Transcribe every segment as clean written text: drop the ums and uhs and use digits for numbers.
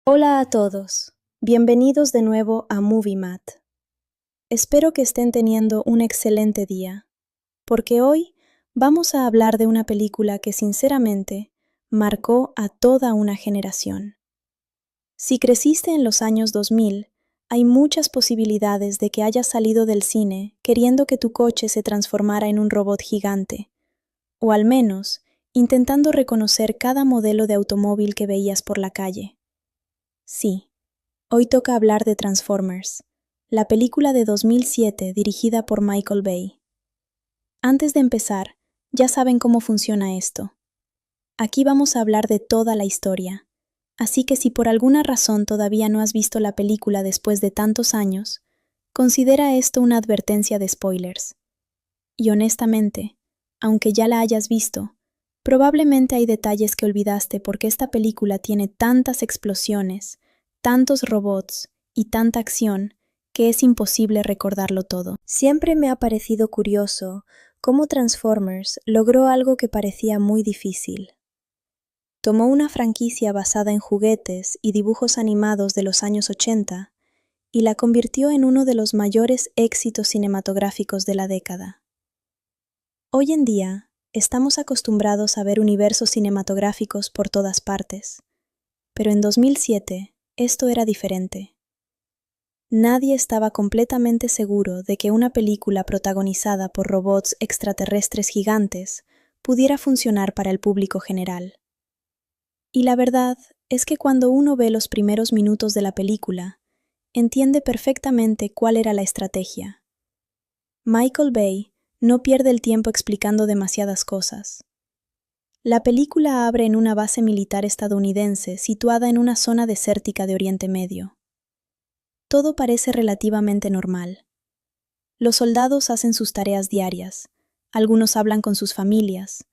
Hola a todos, bienvenidos de nuevo a Movie Mat. Espero que estén teniendo un excelente día, porque hoy vamos a hablar de una película que sinceramente marcó a toda una generación. Si creciste en los años 2000, hay muchas posibilidades de que hayas salido del cine queriendo que tu coche se transformara en un robot gigante, o al menos intentando reconocer cada modelo de automóvil que veías por la calle. Sí. Hoy toca hablar de Transformers, la película de 2007 dirigida por Michael Bay. Antes de empezar, ya saben cómo funciona esto. Aquí vamos a hablar de toda la historia, así que si por alguna razón todavía no has visto la película después de tantos años, considera esto una advertencia de spoilers. Y honestamente, aunque ya la hayas visto, probablemente hay detalles que olvidaste porque esta película tiene tantas explosiones, tantos robots y tanta acción que es imposible recordarlo todo. Siempre me ha parecido curioso cómo Transformers logró algo que parecía muy difícil. Tomó una franquicia basada en juguetes y dibujos animados de los años 80 y la convirtió en uno de los mayores éxitos cinematográficos de la década. Hoy en día, estamos acostumbrados a ver universos cinematográficos por todas partes, pero en 2007 esto era diferente. Nadie estaba completamente seguro de que una película protagonizada por robots extraterrestres gigantes pudiera funcionar para el público general. Y la verdad es que cuando uno ve los primeros minutos de la película, entiende perfectamente cuál era la estrategia. Michael Bay no pierde el tiempo explicando demasiadas cosas. La película abre en una base militar estadounidense situada en una zona desértica de Oriente Medio. Todo parece relativamente normal. Los soldados hacen sus tareas diarias, algunos hablan con sus familias,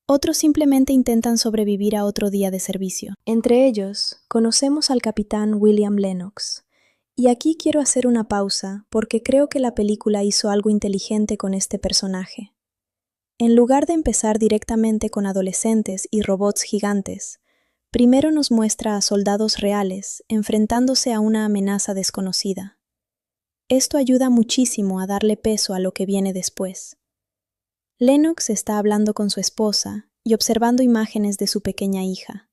otros simplemente intentan sobrevivir a otro día de servicio. Entre ellos, conocemos al capitán William Lennox. Y aquí quiero hacer una pausa porque creo que la película hizo algo inteligente con este personaje. En lugar de empezar directamente con adolescentes y robots gigantes, primero nos muestra a soldados reales enfrentándose a una amenaza desconocida. Esto ayuda muchísimo a darle peso a lo que viene después. Lennox está hablando con su esposa y observando imágenes de su pequeña hija.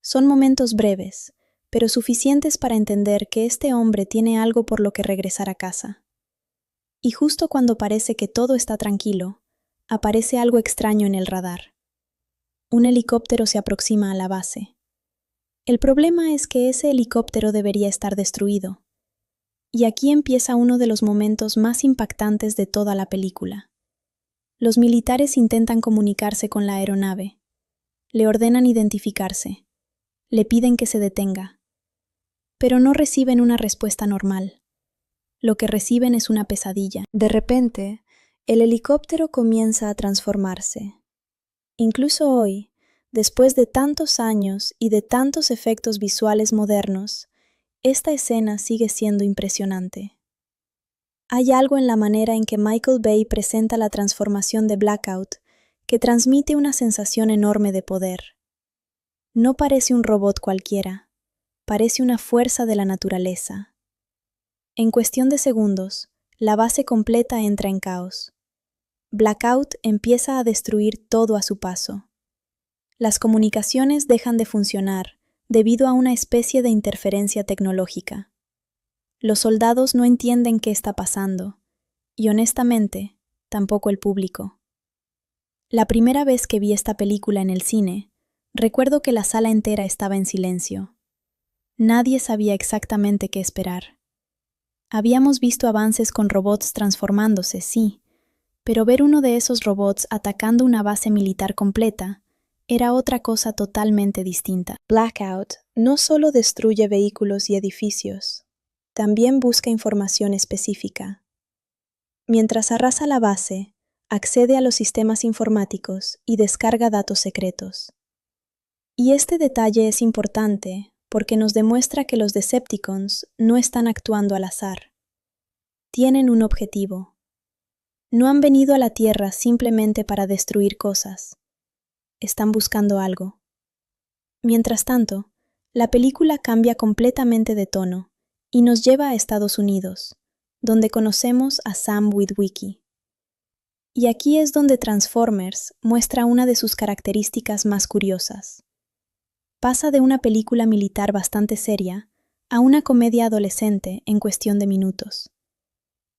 Son momentos breves, pero suficientes para entender que este hombre tiene algo por lo que regresar a casa. Y justo cuando parece que todo está tranquilo, aparece algo extraño en el radar. Un helicóptero se aproxima a la base. El problema es que ese helicóptero debería estar destruido. Y aquí empieza uno de los momentos más impactantes de toda la película. Los militares intentan comunicarse con la aeronave. Le ordenan identificarse. Le piden que se detenga. Pero no reciben una respuesta normal. Lo que reciben es una pesadilla. De repente, el helicóptero comienza a transformarse. Incluso hoy, después de tantos años y de tantos efectos visuales modernos, esta escena sigue siendo impresionante. Hay algo en la manera en que Michael Bay presenta la transformación de Blackout que transmite una sensación enorme de poder. No parece un robot cualquiera. Parece una fuerza de la naturaleza. En cuestión de segundos, la base completa entra en caos. Blackout empieza a destruir todo a su paso. Las comunicaciones dejan de funcionar debido a una especie de interferencia tecnológica. Los soldados no entienden qué está pasando, y honestamente, tampoco el público. La primera vez que vi esta película en el cine, recuerdo que la sala entera estaba en silencio. Nadie sabía exactamente qué esperar. Habíamos visto avances con robots transformándose, sí, pero ver uno de esos robots atacando una base militar completa era otra cosa totalmente distinta. Blackout no solo destruye vehículos y edificios, también busca información específica. Mientras arrasa la base, accede a los sistemas informáticos y descarga datos secretos. Y este detalle es importante porque nos demuestra que los Decepticons no están actuando al azar. Tienen un objetivo. No han venido a la Tierra simplemente para destruir cosas. Están buscando algo. Mientras tanto, La película cambia completamente de tono y nos lleva a Estados Unidos, donde conocemos a Sam Witwicky. Y aquí es donde Transformers muestra una de sus características más curiosas. Pasa de una película militar bastante seria a una comedia adolescente en cuestión de minutos.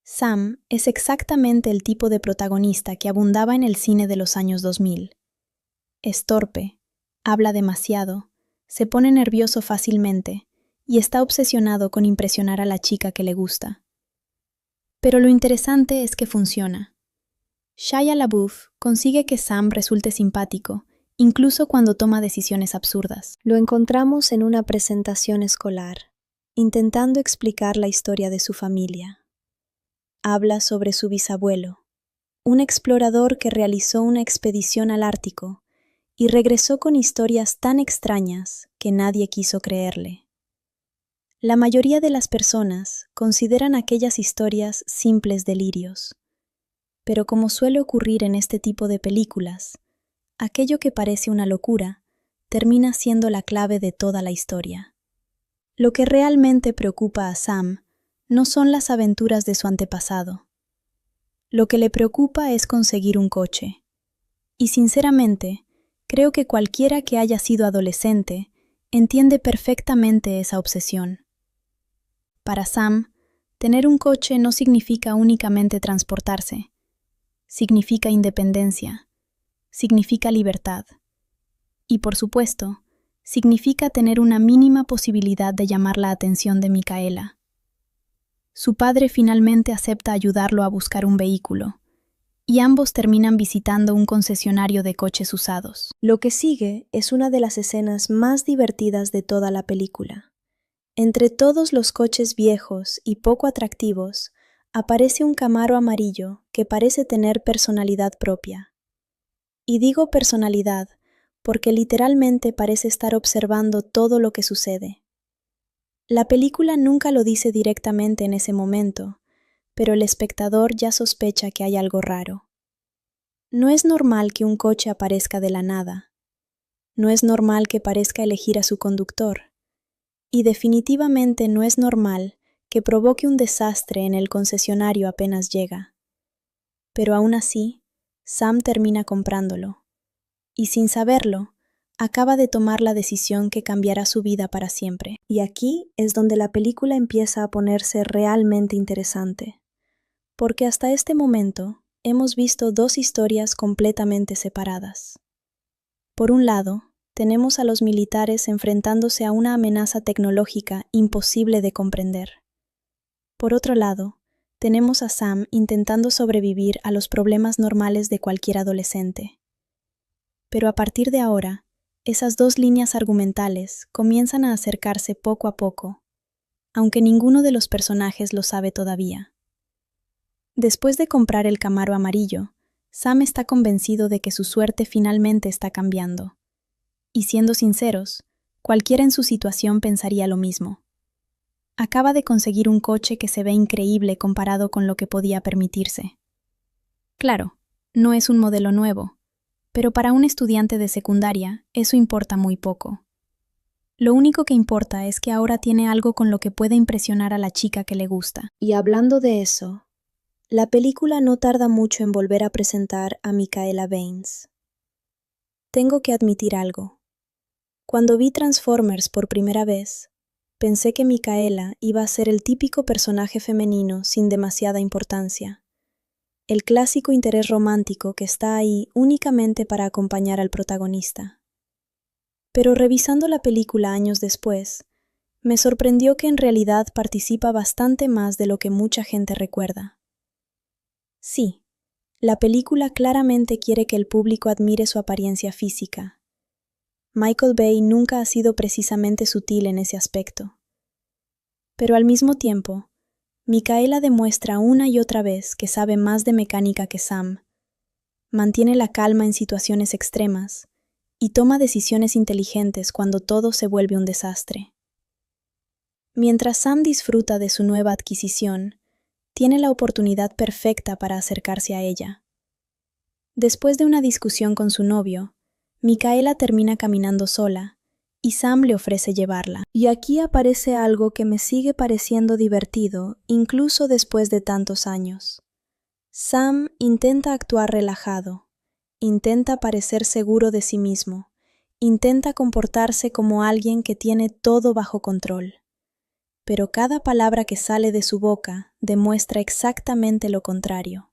Sam es exactamente el tipo de protagonista que abundaba en el cine de los años 2000. Es torpe, habla demasiado, se pone nervioso fácilmente y está obsesionado con impresionar a la chica que le gusta. Pero lo interesante es que funciona. Shia LaBeouf consigue que Sam resulte simpático, incluso cuando toma decisiones absurdas. Lo encontramos en una presentación escolar, intentando explicar la historia de su familia. Habla sobre su bisabuelo, un explorador que realizó una expedición al Ártico y regresó con historias tan extrañas que nadie quiso creerle. La mayoría de las personas consideran aquellas historias simples delirios, pero como suele ocurrir en este tipo de películas, aquello que parece una locura termina siendo la clave de toda la historia. Lo que realmente preocupa a Sam no son las aventuras de su antepasado. Lo que le preocupa es conseguir un coche. Y sinceramente, creo que cualquiera que haya sido adolescente entiende perfectamente esa obsesión. Para Sam, tener un coche no significa únicamente transportarse. Significa independencia, significa libertad. Y por supuesto, significa tener una mínima posibilidad de llamar la atención de Micaela. Su padre finalmente acepta ayudarlo a buscar un vehículo, y ambos terminan visitando un concesionario de coches usados. Lo que sigue es una de las escenas más divertidas de toda la película. Entre todos los coches viejos y poco atractivos, aparece un Camaro amarillo que parece tener personalidad propia. Y digo personalidad porque literalmente parece estar observando todo lo que sucede. La película nunca lo dice directamente en ese momento, pero el espectador ya sospecha que hay algo raro. No es normal que un coche aparezca de la nada. No es normal que parezca elegir a su conductor. Y definitivamente no es normal que provoque un desastre en el concesionario apenas llega. Pero aún así, Sam termina comprándolo. Y sin saberlo, acaba de tomar la decisión que cambiará su vida para siempre. Y aquí es donde la película empieza a ponerse realmente interesante. Porque hasta este momento hemos visto dos historias completamente separadas. Por un lado, tenemos a los militares enfrentándose a una amenaza tecnológica imposible de comprender. Por otro lado, tenemos a Sam intentando sobrevivir a los problemas normales de cualquier adolescente. Pero a partir de ahora, esas dos líneas argumentales comienzan a acercarse poco a poco, aunque ninguno de los personajes lo sabe todavía. Después de comprar el Camaro amarillo, Sam está convencido de que su suerte finalmente está cambiando. Y siendo sinceros, cualquiera en su situación pensaría lo mismo. Acaba de conseguir un coche que se ve increíble comparado con lo que podía permitirse. Claro, no es un modelo nuevo, pero para un estudiante de secundaria eso importa muy poco. Lo único que importa es que ahora tiene algo con lo que puede impresionar a la chica que le gusta. Y hablando de eso, la película no tarda mucho en volver a presentar a Micaela Baines. Tengo que admitir algo. Cuando vi Transformers por primera vez, pensé que Micaela iba a ser el típico personaje femenino sin demasiada importancia. El clásico interés romántico que está ahí únicamente para acompañar al protagonista. Pero revisando la película años después, me sorprendió que en realidad participa bastante más de lo que mucha gente recuerda. Sí, la película claramente quiere que el público admire su apariencia física. Michael Bay nunca ha sido precisamente sutil en ese aspecto. Pero al mismo tiempo, Micaela demuestra una y otra vez que sabe más de mecánica que Sam, mantiene la calma en situaciones extremas y toma decisiones inteligentes cuando todo se vuelve un desastre. Mientras Sam disfruta de su nueva adquisición, tiene la oportunidad perfecta para acercarse a ella. Después de una discusión con su novio, Micaela termina caminando sola y Sam le ofrece llevarla. Y aquí aparece algo que me sigue pareciendo divertido, incluso después de tantos años. Sam intenta actuar relajado, intenta parecer seguro de sí mismo, intenta comportarse como alguien que tiene todo bajo control. Pero cada palabra que sale de su boca demuestra exactamente lo contrario.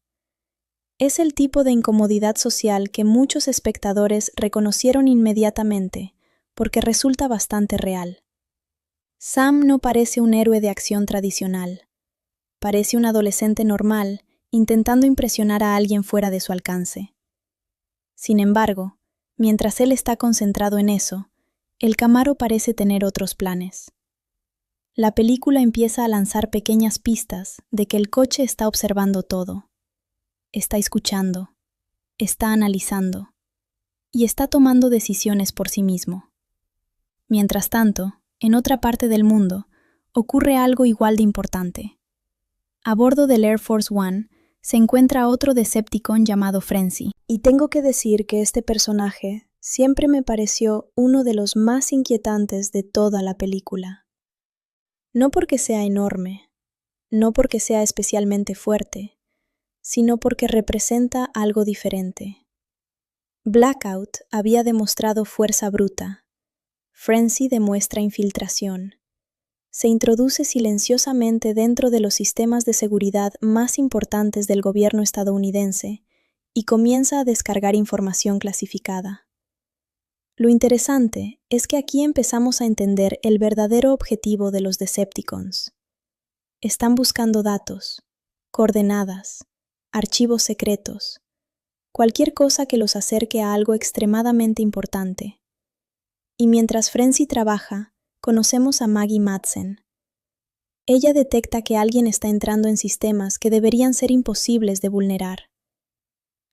Es el tipo de incomodidad social que muchos espectadores reconocieron inmediatamente, porque resulta bastante real. Sam no parece un héroe de acción tradicional. Parece un adolescente normal, intentando impresionar a alguien fuera de su alcance. Sin embargo, mientras él está concentrado en eso, el Camaro parece tener otros planes. La película empieza a lanzar pequeñas pistas de que el coche está observando todo. Está escuchando, está analizando y está tomando decisiones por sí mismo. Mientras tanto, en otra parte del mundo, ocurre algo igual de importante. A bordo del Air Force One se encuentra otro Decepticon llamado Frenzy. Y tengo que decir que este personaje siempre me pareció uno de los más inquietantes de toda la película. No porque sea enorme, no porque sea especialmente fuerte, sino porque representa algo diferente. Blackout había demostrado fuerza bruta. Frenzy demuestra infiltración. Se introduce silenciosamente dentro de los sistemas de seguridad más importantes del gobierno estadounidense y comienza a descargar información clasificada. Lo interesante es que aquí empezamos a entender el verdadero objetivo de los Decepticons. Están buscando datos, coordenadas, archivos secretos, cualquier cosa que los acerque a algo extremadamente importante. Y mientras Frenzy trabaja, conocemos a Maggie Madsen. Ella detecta que alguien está entrando en sistemas que deberían ser imposibles de vulnerar.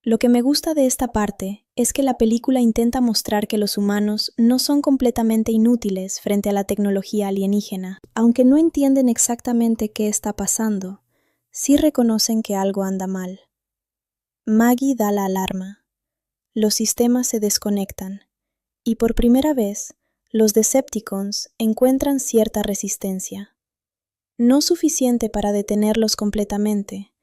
Lo que me gusta de esta parte es que la película intenta mostrar que los humanos no son completamente inútiles frente a la tecnología alienígena. Aunque no entienden exactamente qué está pasando, sí reconocen que algo anda mal. Maggie da la alarma. Los sistemas se desconectan. Y por primera vez, los Decepticons encuentran cierta resistencia. No suficiente para detenerlos completamente,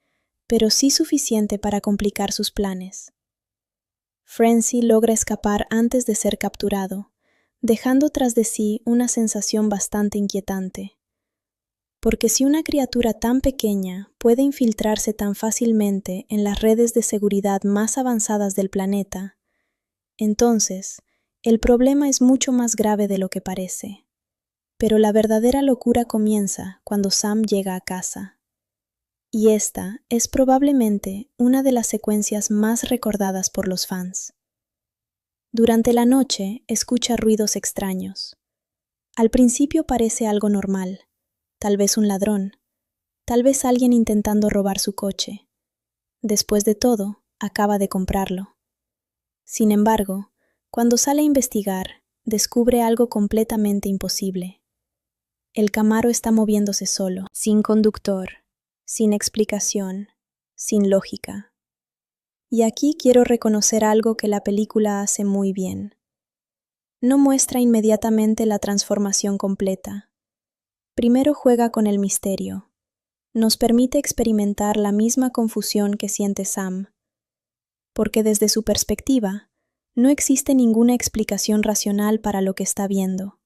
pero sí suficiente para complicar sus planes. Frenzy logra escapar antes de ser capturado, dejando tras de sí una sensación bastante inquietante. Porque si una criatura tan pequeña puede infiltrarse tan fácilmente en las redes de seguridad más avanzadas del planeta, entonces, el problema es mucho más grave de lo que parece. Pero la verdadera locura comienza cuando Sam llega a casa. Y esta es probablemente una de las secuencias más recordadas por los fans. Durante la noche escucha ruidos extraños. Al principio parece algo normal, tal vez un ladrón, tal vez alguien intentando robar su coche. Después de todo, acaba de comprarlo. Sin embargo, cuando sale a investigar, descubre algo completamente imposible. El Camaro está moviéndose solo, sin conductor, sin explicación, sin lógica. Y aquí quiero reconocer algo que la película hace muy bien. No muestra inmediatamente la transformación completa. Primero juega con el misterio. Nos permite experimentar la misma confusión que siente Sam. Porque desde su perspectiva, no existe ninguna explicación racional para lo que está viendo.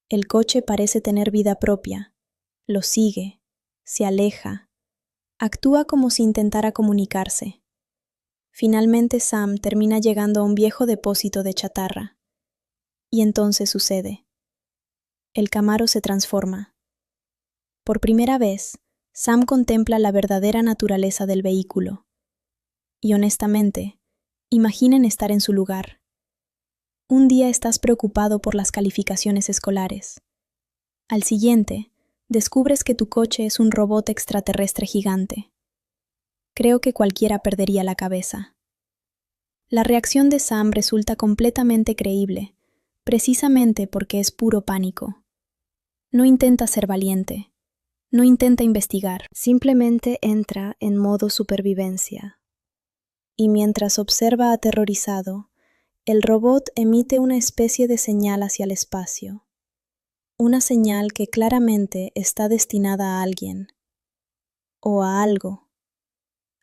El coche parece tener vida propia, lo sigue, se aleja, actúa como si intentara comunicarse. Finalmente Sam termina llegando a un viejo depósito de chatarra. Y entonces sucede. El Camaro se transforma. Por primera vez, Sam contempla la verdadera naturaleza del vehículo. Y honestamente, imaginen estar en su lugar. Un día estás preocupado por las calificaciones escolares. Al siguiente, descubres que tu coche es un robot extraterrestre gigante. Creo que cualquiera perdería la cabeza. La reacción de Sam resulta completamente creíble, precisamente porque es puro pánico. No intenta ser valiente, no intenta investigar, simplemente entra en modo supervivencia. Y mientras observa aterrorizado, el robot emite una especie de señal hacia el espacio, una señal que claramente está destinada a alguien o a algo.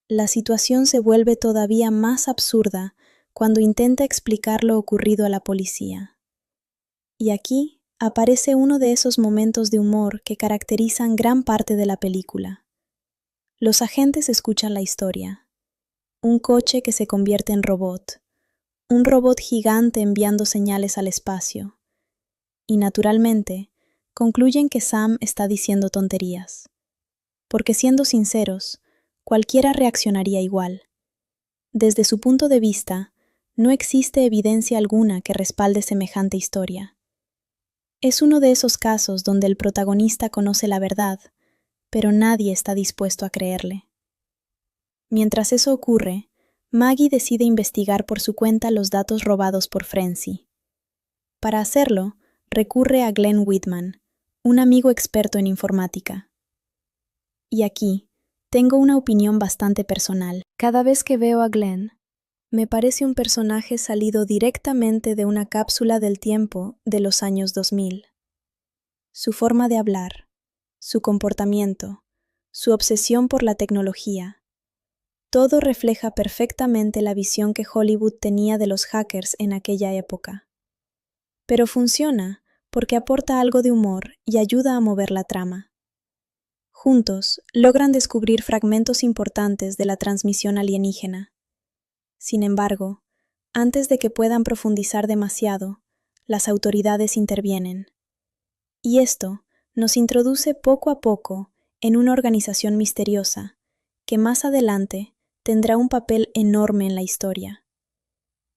La situación se vuelve todavía más absurda cuando intenta explicar lo ocurrido a la policía. Y aquí aparece uno de esos momentos de humor que caracterizan gran parte de la película. Los agentes escuchan la historia. Un coche que se convierte en robot. Un robot gigante enviando señales al espacio. Y naturalmente, concluyen que Sam está diciendo tonterías. Porque siendo sinceros, cualquiera reaccionaría igual. Desde su punto de vista, no existe evidencia alguna que respalde semejante historia. Es uno de esos casos donde el protagonista conoce la verdad, pero nadie está dispuesto a creerle. Mientras eso ocurre, Maggie decide investigar por su cuenta los datos robados por Frenzy. Para hacerlo, recurre a Glenn Whitman, un amigo experto en informática. Y aquí, tengo una opinión bastante personal. Cada vez que veo a Glenn, me parece un personaje salido directamente de una cápsula del tiempo de los años 2000. Su forma de hablar, su comportamiento, su obsesión por la tecnología, todo refleja perfectamente la visión que Hollywood tenía de los hackers en aquella época. Pero funciona porque aporta algo de humor y ayuda a mover la trama. Juntos, logran descubrir fragmentos importantes de la transmisión alienígena. Sin embargo, antes de que puedan profundizar demasiado, las autoridades intervienen. Y esto nos introduce poco a poco en una organización misteriosa que más adelante tendrá un papel enorme en la historia.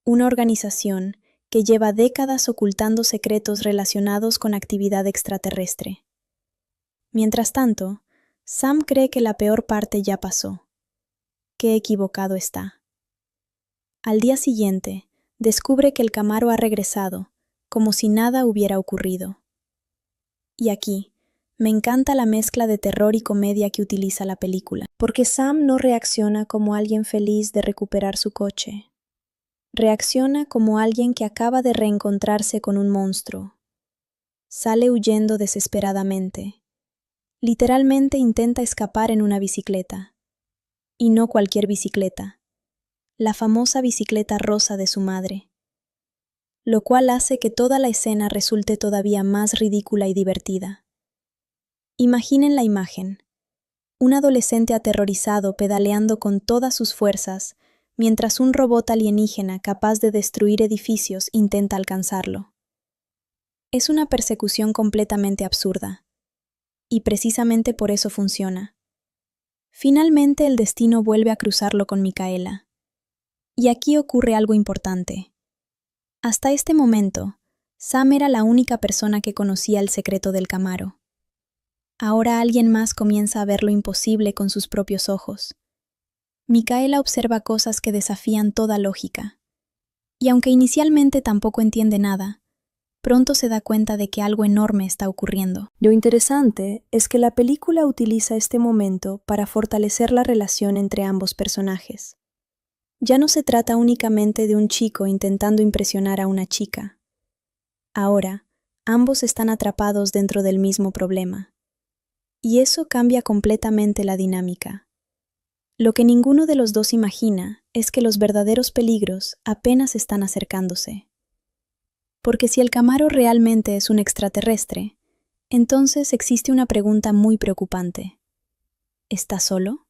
Una organización que lleva décadas ocultando secretos relacionados con actividad extraterrestre. Mientras tanto, Sam cree que la peor parte ya pasó. Qué equivocado está. Al día siguiente, descubre que el Camaro ha regresado, como si nada hubiera ocurrido. Y aquí, me encanta la mezcla de terror y comedia que utiliza la película, porque Sam no reacciona como alguien feliz de recuperar su coche. Reacciona como alguien que acaba de reencontrarse con un monstruo. Sale huyendo desesperadamente. Literalmente intenta escapar en una bicicleta. Y no cualquier bicicleta. La famosa bicicleta rosa de su madre. Lo cual hace que toda la escena resulte todavía más ridícula y divertida. Imaginen la imagen. Un adolescente aterrorizado pedaleando con todas sus fuerzas, mientras un robot alienígena capaz de destruir edificios intenta alcanzarlo. Es una persecución completamente absurda. Y precisamente por eso funciona. Finalmente el destino vuelve a cruzarlo con Micaela. Y aquí ocurre algo importante. Hasta este momento, Sam era la única persona que conocía el secreto del Camaro. Ahora alguien más comienza a ver lo imposible con sus propios ojos. Micaela observa cosas que desafían toda lógica. Y aunque inicialmente tampoco entiende nada, pronto se da cuenta de que algo enorme está ocurriendo. Lo interesante es que la película utiliza este momento para fortalecer la relación entre ambos personajes. Ya no se trata únicamente de un chico intentando impresionar a una chica. Ahora, ambos están atrapados dentro del mismo problema. Y eso cambia completamente la dinámica. Lo que ninguno de los dos imagina es que los verdaderos peligros apenas están acercándose. Porque si el Camaro realmente es un extraterrestre, entonces existe una pregunta muy preocupante. ¿Está solo?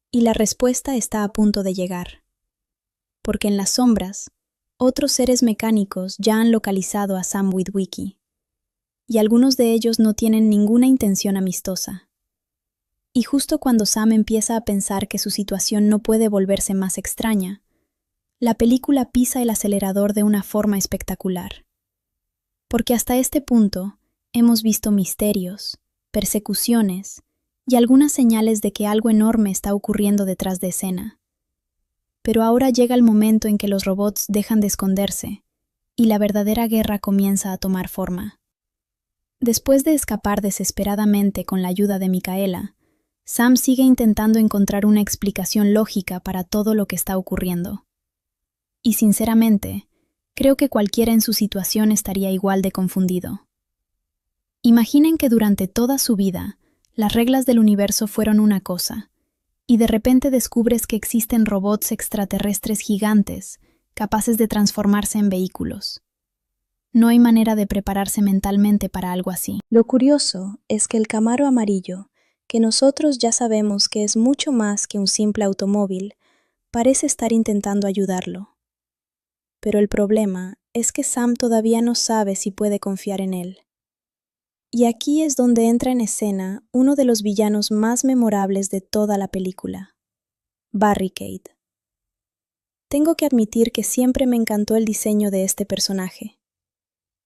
Y la respuesta está a punto de llegar. Porque en las sombras, otros seres mecánicos ya han localizado a Sam Witwicky. Y algunos de ellos no tienen ninguna intención amistosa. Y justo cuando Sam empieza a pensar que su situación no puede volverse más extraña, la película pisa el acelerador de una forma espectacular. Porque hasta este punto hemos visto misterios, persecuciones y algunas señales de que algo enorme está ocurriendo detrás de escena. Pero ahora llega el momento en que los robots dejan de esconderse y la verdadera guerra comienza a tomar forma. Después de escapar desesperadamente con la ayuda de Micaela, Sam sigue intentando encontrar una explicación lógica para todo lo que está ocurriendo. Y sinceramente, creo que cualquiera en su situación estaría igual de confundido. Imaginen que durante toda su vida, las reglas del universo fueron una cosa, y de repente descubres que existen robots extraterrestres gigantes, capaces de transformarse en vehículos. No hay manera de prepararse mentalmente para algo así. Lo curioso es que el Camaro amarillo, que nosotros ya sabemos que es mucho más que un simple automóvil, parece estar intentando ayudarlo. Pero el problema es que Sam todavía no sabe si puede confiar en él. Y aquí es donde entra en escena uno de los villanos más memorables de toda la película, Barricade. Tengo que admitir que siempre me encantó el diseño de este personaje.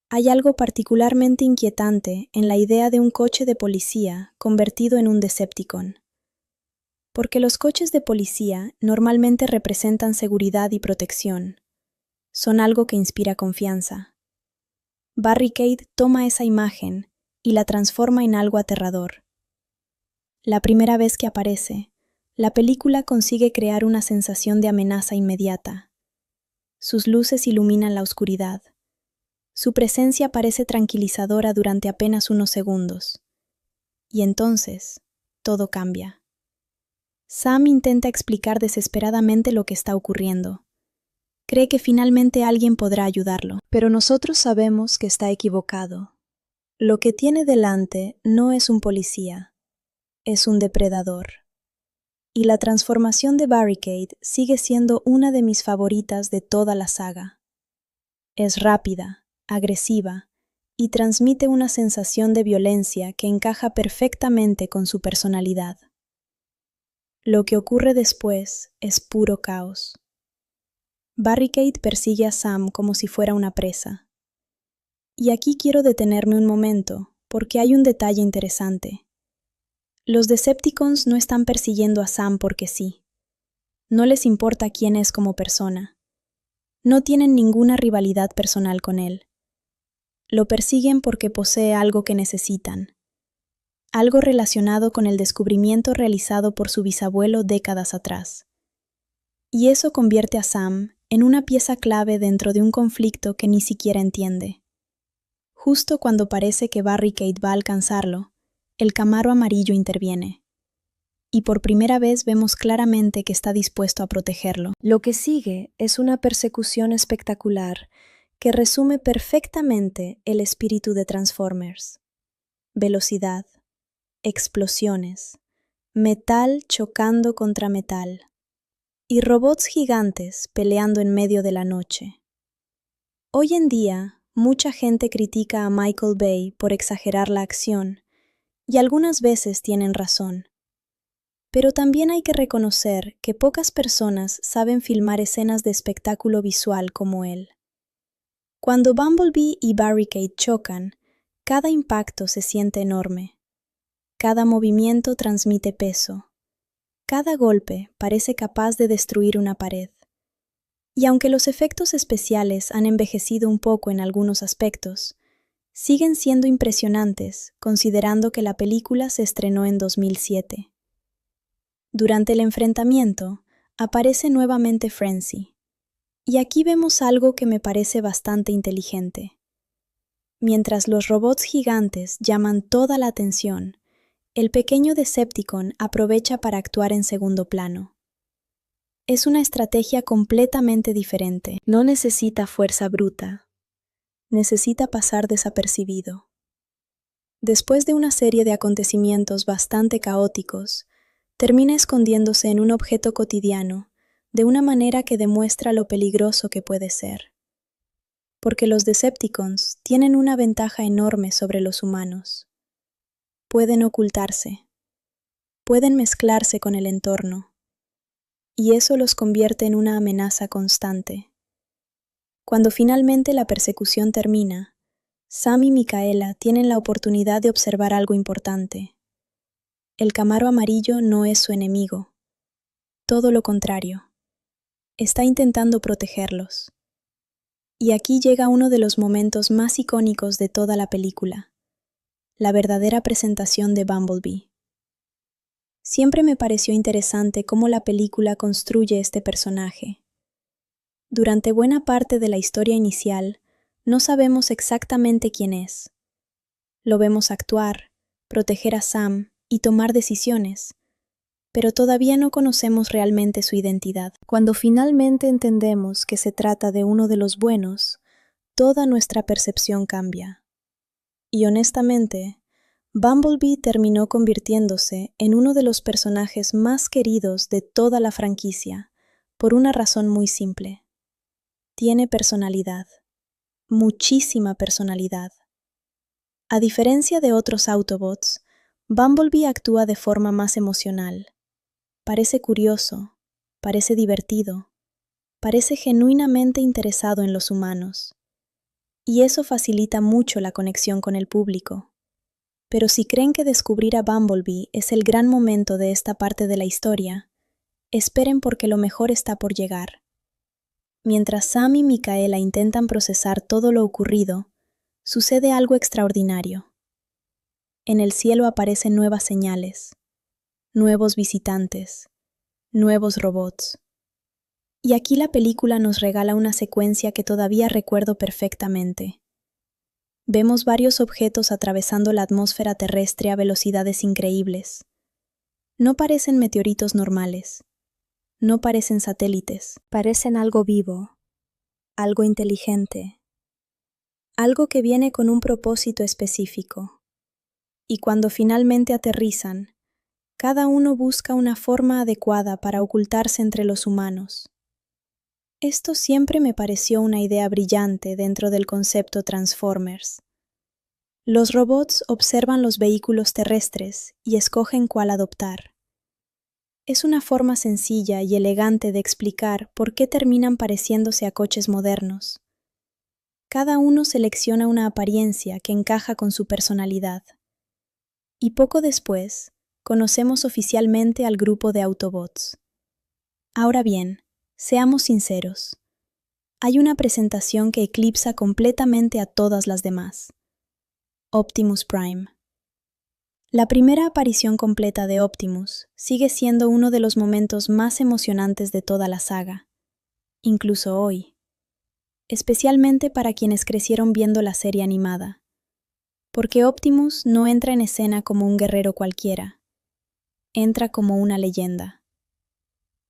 Hay algo particularmente inquietante en la idea de un coche de policía convertido en un Decepticon. Porque los coches de policía normalmente representan seguridad y protección. Son algo que inspira confianza. Barricade toma esa imagen y la transforma en algo aterrador. La primera vez que aparece, la película consigue crear una sensación de amenaza inmediata. Sus luces iluminan la oscuridad. Su presencia parece tranquilizadora durante apenas unos segundos. Y entonces, todo cambia. Sam intenta explicar desesperadamente lo que está ocurriendo. Cree que finalmente alguien podrá ayudarlo. Pero nosotros sabemos que está equivocado. Lo que tiene delante no es un policía, es un depredador. Y la transformación de Barricade sigue siendo una de mis favoritas de toda la saga. Es rápida, agresiva, y transmite una sensación de violencia que encaja perfectamente con su personalidad. Lo que ocurre después es puro caos. Barricade persigue a Sam como si fuera una presa. Y aquí quiero detenerme un momento, porque hay un detalle interesante. Los Decepticons no están persiguiendo a Sam porque sí. No les importa quién es como persona. No tienen ninguna rivalidad personal con él. Lo persiguen porque posee algo que necesitan. Algo relacionado con el descubrimiento realizado por su bisabuelo décadas atrás. Y eso convierte a Sam en una pieza clave dentro de un conflicto que ni siquiera entiende. Justo cuando parece que Barricade va a alcanzarlo, el Camaro amarillo interviene. Y por primera vez vemos claramente que está dispuesto a protegerlo. Lo que sigue es una persecución espectacular que resume perfectamente el espíritu de Transformers. Velocidad, explosiones, metal chocando contra metal, y robots gigantes peleando en medio de la noche. Hoy en día, mucha gente critica a Michael Bay por exagerar la acción, y algunas veces tienen razón. Pero también hay que reconocer que pocas personas saben filmar escenas de espectáculo visual como él. Cuando Bumblebee y Barricade chocan, cada impacto se siente enorme. Cada movimiento transmite peso. Cada golpe parece capaz de destruir una pared. Y aunque los efectos especiales han envejecido un poco en algunos aspectos, siguen siendo impresionantes considerando que la película se estrenó en 2007. Durante el enfrentamiento, aparece nuevamente Frenzy. Y aquí vemos algo que me parece bastante inteligente. Mientras los robots gigantes llaman toda la atención, el pequeño Decepticon aprovecha para actuar en segundo plano. Es una estrategia completamente diferente. No necesita fuerza bruta. Necesita pasar desapercibido. Después de una serie de acontecimientos bastante caóticos, termina escondiéndose en un objeto cotidiano de una manera que demuestra lo peligroso que puede ser. Porque los Decepticons tienen una ventaja enorme sobre los humanos. Pueden ocultarse. Pueden mezclarse con el entorno. Y eso los convierte en una amenaza constante. Cuando finalmente la persecución termina, Sam y Micaela tienen la oportunidad de observar algo importante. El Camaro amarillo no es su enemigo. Todo lo contrario. Está intentando protegerlos. Y aquí llega uno de los momentos más icónicos de toda la película, la verdadera presentación de Bumblebee. Siempre me pareció interesante cómo la película construye este personaje. Durante buena parte de la historia inicial, no sabemos exactamente quién es. Lo vemos actuar, proteger a Sam y tomar decisiones, pero todavía no conocemos realmente su identidad. Cuando finalmente entendemos que se trata de uno de los buenos, toda nuestra percepción cambia. Y honestamente, Bumblebee terminó convirtiéndose en uno de los personajes más queridos de toda la franquicia, por una razón muy simple. Tiene personalidad, muchísima personalidad. A diferencia de otros Autobots, Bumblebee actúa de forma más emocional. Parece curioso, parece divertido, parece genuinamente interesado en los humanos. Y eso facilita mucho la conexión con el público. Pero si creen que descubrir a Bumblebee es el gran momento de esta parte de la historia, esperen porque lo mejor está por llegar. Mientras Sam y Micaela intentan procesar todo lo ocurrido, sucede algo extraordinario. En el cielo aparecen nuevas señales, nuevos visitantes, nuevos robots. Y aquí la película nos regala una secuencia que todavía recuerdo perfectamente. Vemos varios objetos atravesando la atmósfera terrestre a velocidades increíbles. No parecen meteoritos normales. No parecen satélites. Parecen algo vivo, algo inteligente, algo que viene con un propósito específico. Y cuando finalmente aterrizan, cada uno busca una forma adecuada para ocultarse entre los humanos. Esto siempre me pareció una idea brillante dentro del concepto Transformers. Los robots observan los vehículos terrestres y escogen cuál adoptar. Es una forma sencilla y elegante de explicar por qué terminan pareciéndose a coches modernos. Cada uno selecciona una apariencia que encaja con su personalidad. Y poco después, conocemos oficialmente al grupo de Autobots. Ahora bien, seamos sinceros. Hay una presentación que eclipsa completamente a todas las demás. Optimus Prime. La primera aparición completa de Optimus sigue siendo uno de los momentos más emocionantes de toda la saga, incluso hoy, especialmente para quienes crecieron viendo la serie animada, porque Optimus no entra en escena como un guerrero cualquiera, entra como una leyenda.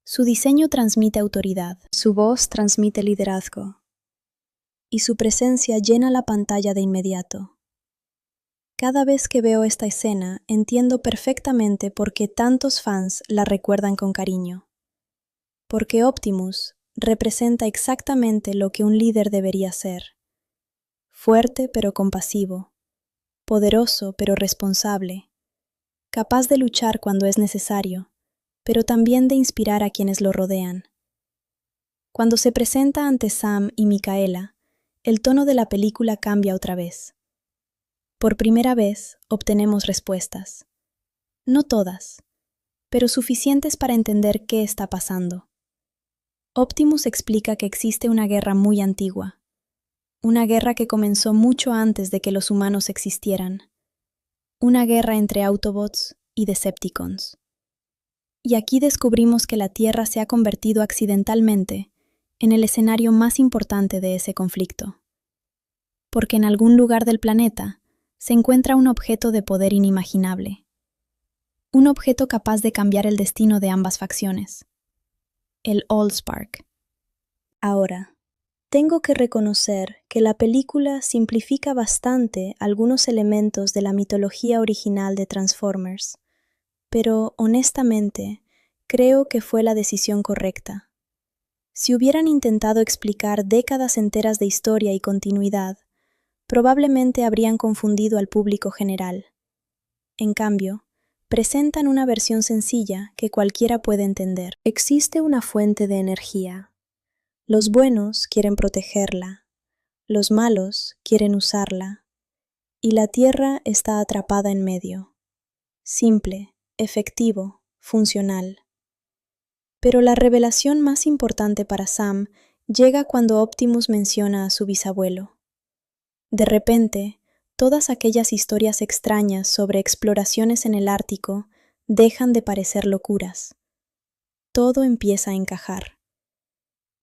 Su diseño transmite autoridad, su voz transmite liderazgo, y su presencia llena la pantalla de inmediato. Cada vez que veo esta escena, entiendo perfectamente por qué tantos fans la recuerdan con cariño. Porque Optimus representa exactamente lo que un líder debería ser. Fuerte pero compasivo, poderoso pero responsable, capaz de luchar cuando es necesario, pero también de inspirar a quienes lo rodean. Cuando se presenta ante Sam y Micaela, el tono de la película cambia otra vez. Por primera vez obtenemos respuestas. No todas, pero suficientes para entender qué está pasando. Optimus explica que existe una guerra muy antigua, una guerra que comenzó mucho antes de que los humanos existieran, una guerra entre Autobots y Decepticons. Y aquí descubrimos que la Tierra se ha convertido accidentalmente en el escenario más importante de ese conflicto. Porque en algún lugar del planeta se encuentra un objeto de poder inimaginable. Un objeto capaz de cambiar el destino de ambas facciones. El Allspark. Ahora, tengo que reconocer que la película simplifica bastante algunos elementos de la mitología original de Transformers, pero honestamente, creo que fue la decisión correcta. Si hubieran intentado explicar décadas enteras de historia y continuidad, probablemente habrían confundido al público general. En cambio, presentan una versión sencilla que cualquiera puede entender. Existe una fuente de energía. Los buenos quieren protegerla, los malos quieren usarla, y la Tierra está atrapada en medio. Simple, efectivo, funcional. Pero la revelación más importante para Sam llega cuando Optimus menciona a su bisabuelo. De repente, todas aquellas historias extrañas sobre exploraciones en el Ártico dejan de parecer locuras. Todo empieza a encajar.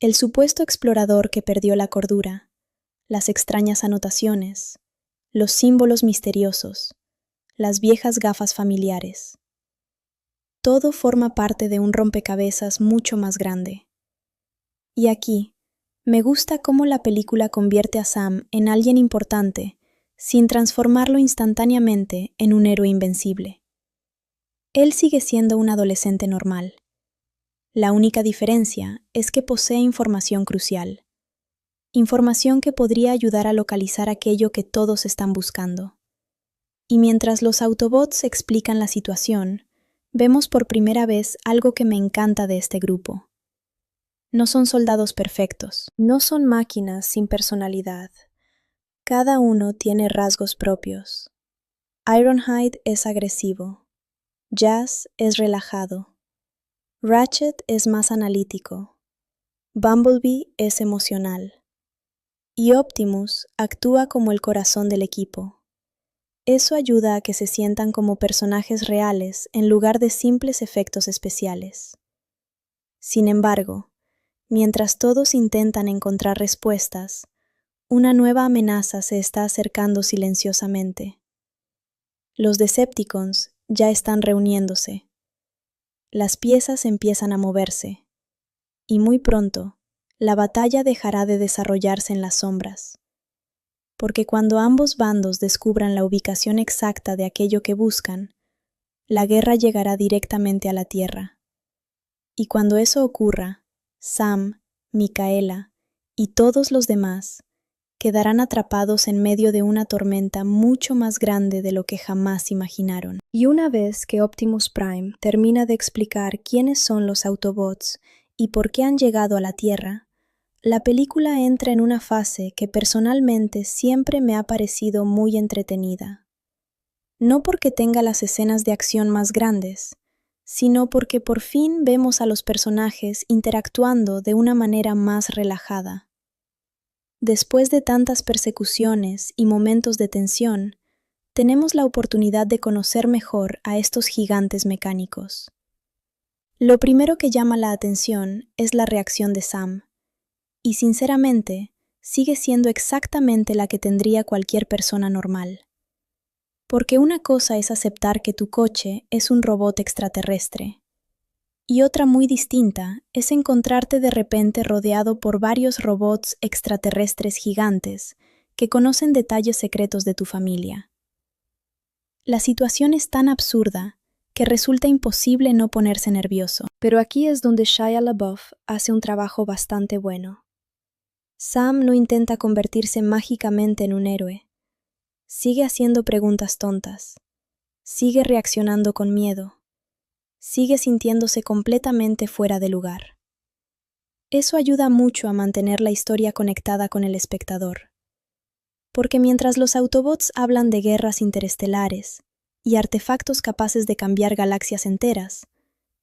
El supuesto explorador que perdió la cordura, las extrañas anotaciones, los símbolos misteriosos, las viejas gafas familiares. Todo forma parte de un rompecabezas mucho más grande. Y aquí, me gusta cómo la película convierte a Sam en alguien importante, sin transformarlo instantáneamente en un héroe invencible. Él sigue siendo un adolescente normal. La única diferencia es que posee información crucial. Información que podría ayudar a localizar aquello que todos están buscando. Y mientras los Autobots explican la situación, vemos por primera vez algo que me encanta de este grupo. No son soldados perfectos, no son máquinas sin personalidad. Cada uno tiene rasgos propios. Ironhide es agresivo, Jazz es relajado, Ratchet es más analítico, Bumblebee es emocional, y Optimus actúa como el corazón del equipo. Eso ayuda a que se sientan como personajes reales en lugar de simples efectos especiales. Sin embargo, mientras todos intentan encontrar respuestas, una nueva amenaza se está acercando silenciosamente. Los Decepticons ya están reuniéndose. Las piezas empiezan a moverse, y muy pronto, la batalla dejará de desarrollarse en las sombras. Porque cuando ambos bandos descubran la ubicación exacta de aquello que buscan, la guerra llegará directamente a la Tierra. Y cuando eso ocurra, Sam, Micaela y todos los demás quedarán atrapados en medio de una tormenta mucho más grande de lo que jamás imaginaron. Y una vez que Optimus Prime termina de explicar quiénes son los Autobots y por qué han llegado a la Tierra, la película entra en una fase que personalmente siempre me ha parecido muy entretenida. No porque tenga las escenas de acción más grandes, sino porque por fin vemos a los personajes interactuando de una manera más relajada. Después de tantas persecuciones y momentos de tensión, tenemos la oportunidad de conocer mejor a estos gigantes mecánicos. Lo primero que llama la atención es la reacción de Sam. Y sinceramente, sigue siendo exactamente la que tendría cualquier persona normal. Porque una cosa es aceptar que tu coche es un robot extraterrestre, y otra muy distinta es encontrarte de repente rodeado por varios robots extraterrestres gigantes que conocen detalles secretos de tu familia. La situación es tan absurda que resulta imposible no ponerse nervioso. Pero aquí es donde Shia LaBeouf hace un trabajo bastante bueno. Sam no intenta convertirse mágicamente en un héroe. Sigue haciendo preguntas tontas. Sigue reaccionando con miedo. Sigue sintiéndose completamente fuera de lugar. Eso ayuda mucho a mantener la historia conectada con el espectador. Porque mientras los Autobots hablan de guerras interestelares y artefactos capaces de cambiar galaxias enteras,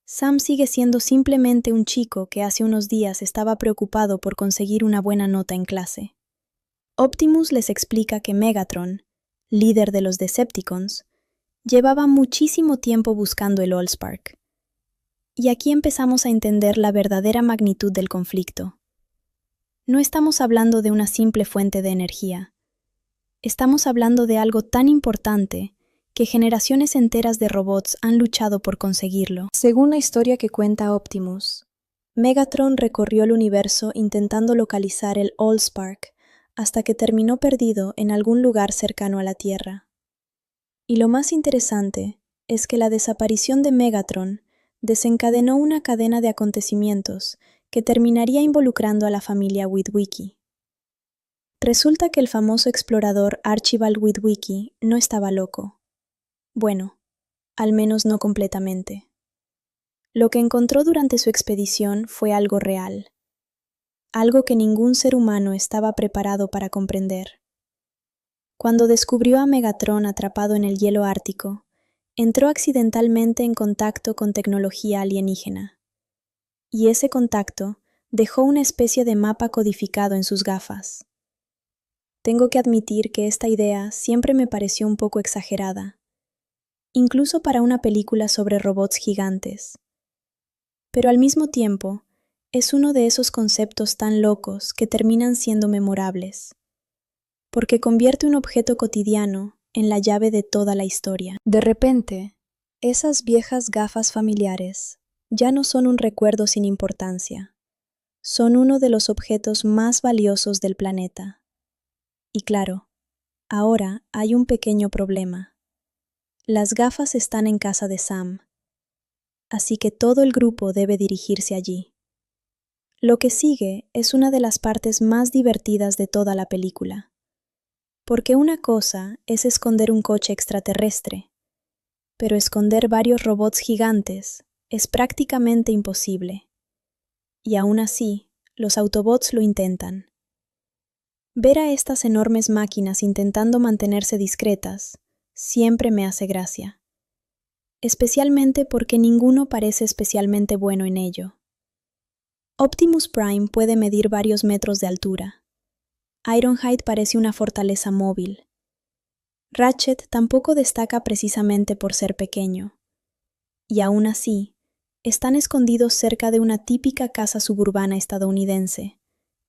Sam sigue siendo simplemente un chico que hace unos días estaba preocupado por conseguir una buena nota en clase. Optimus les explica que Megatron, líder de los Decepticons, llevaba muchísimo tiempo buscando el Allspark. Y aquí empezamos a entender la verdadera magnitud del conflicto. No estamos hablando de una simple fuente de energía. Estamos hablando de algo tan importante que generaciones enteras de robots han luchado por conseguirlo. Según la historia que cuenta Optimus, Megatron recorrió el universo intentando localizar el Allspark hasta que terminó perdido en algún lugar cercano a la Tierra. Y lo más interesante es que la desaparición de Megatron desencadenó una cadena de acontecimientos que terminaría involucrando a la familia Witwicky. Resulta que el famoso explorador Archibald Witwicky no estaba loco. Bueno, al menos no completamente. Lo que encontró durante su expedición fue algo real, algo que ningún ser humano estaba preparado para comprender. Cuando descubrió a Megatron atrapado en el hielo ártico, entró accidentalmente en contacto con tecnología alienígena. Y ese contacto dejó una especie de mapa codificado en sus gafas. Tengo que admitir que esta idea siempre me pareció un poco exagerada, incluso para una película sobre robots gigantes. Pero al mismo tiempo, es uno de esos conceptos tan locos que terminan siendo memorables, porque convierte un objeto cotidiano en la llave de toda la historia. De repente, esas viejas gafas familiares ya no son un recuerdo sin importancia, son uno de los objetos más valiosos del planeta. Y claro, ahora hay un pequeño problema. Las gafas están en casa de Sam, así que todo el grupo debe dirigirse allí. Lo que sigue es una de las partes más divertidas de toda la película, porque una cosa es esconder un coche extraterrestre, pero esconder varios robots gigantes es prácticamente imposible. Y aún así, los Autobots lo intentan. Ver a estas enormes máquinas intentando mantenerse discretas siempre me hace gracia, especialmente porque ninguno parece especialmente bueno en ello. Optimus Prime puede medir varios metros de altura. Ironhide parece una fortaleza móvil. Ratchet tampoco destaca precisamente por ser pequeño. Y aún así, están escondidos cerca de una típica casa suburbana estadounidense,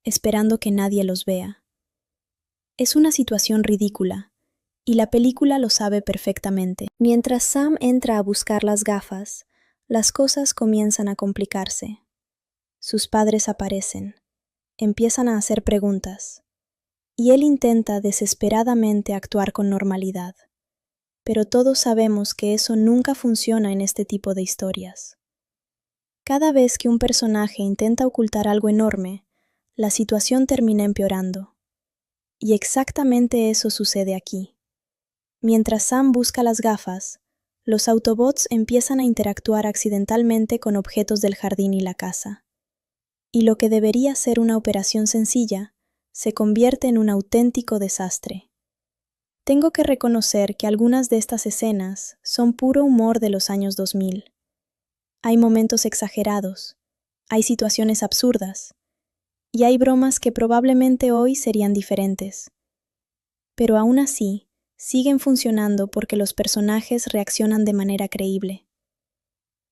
esperando que nadie los vea. Es una situación ridícula, y la película lo sabe perfectamente. Mientras Sam entra a buscar las gafas, las cosas comienzan a complicarse. Sus padres aparecen, empiezan a hacer preguntas, y él intenta desesperadamente actuar con normalidad. Pero todos sabemos que eso nunca funciona en este tipo de historias. Cada vez que un personaje intenta ocultar algo enorme, la situación termina empeorando. Y exactamente eso sucede aquí. Mientras Sam busca las gafas, los Autobots empiezan a interactuar accidentalmente con objetos del jardín y la casa. Y lo que debería ser una operación sencilla, se convierte en un auténtico desastre. Tengo que reconocer que algunas de estas escenas son puro humor de los años 2000. Hay momentos exagerados, hay situaciones absurdas, y hay bromas que probablemente hoy serían diferentes. Pero aún así, siguen funcionando porque los personajes reaccionan de manera creíble.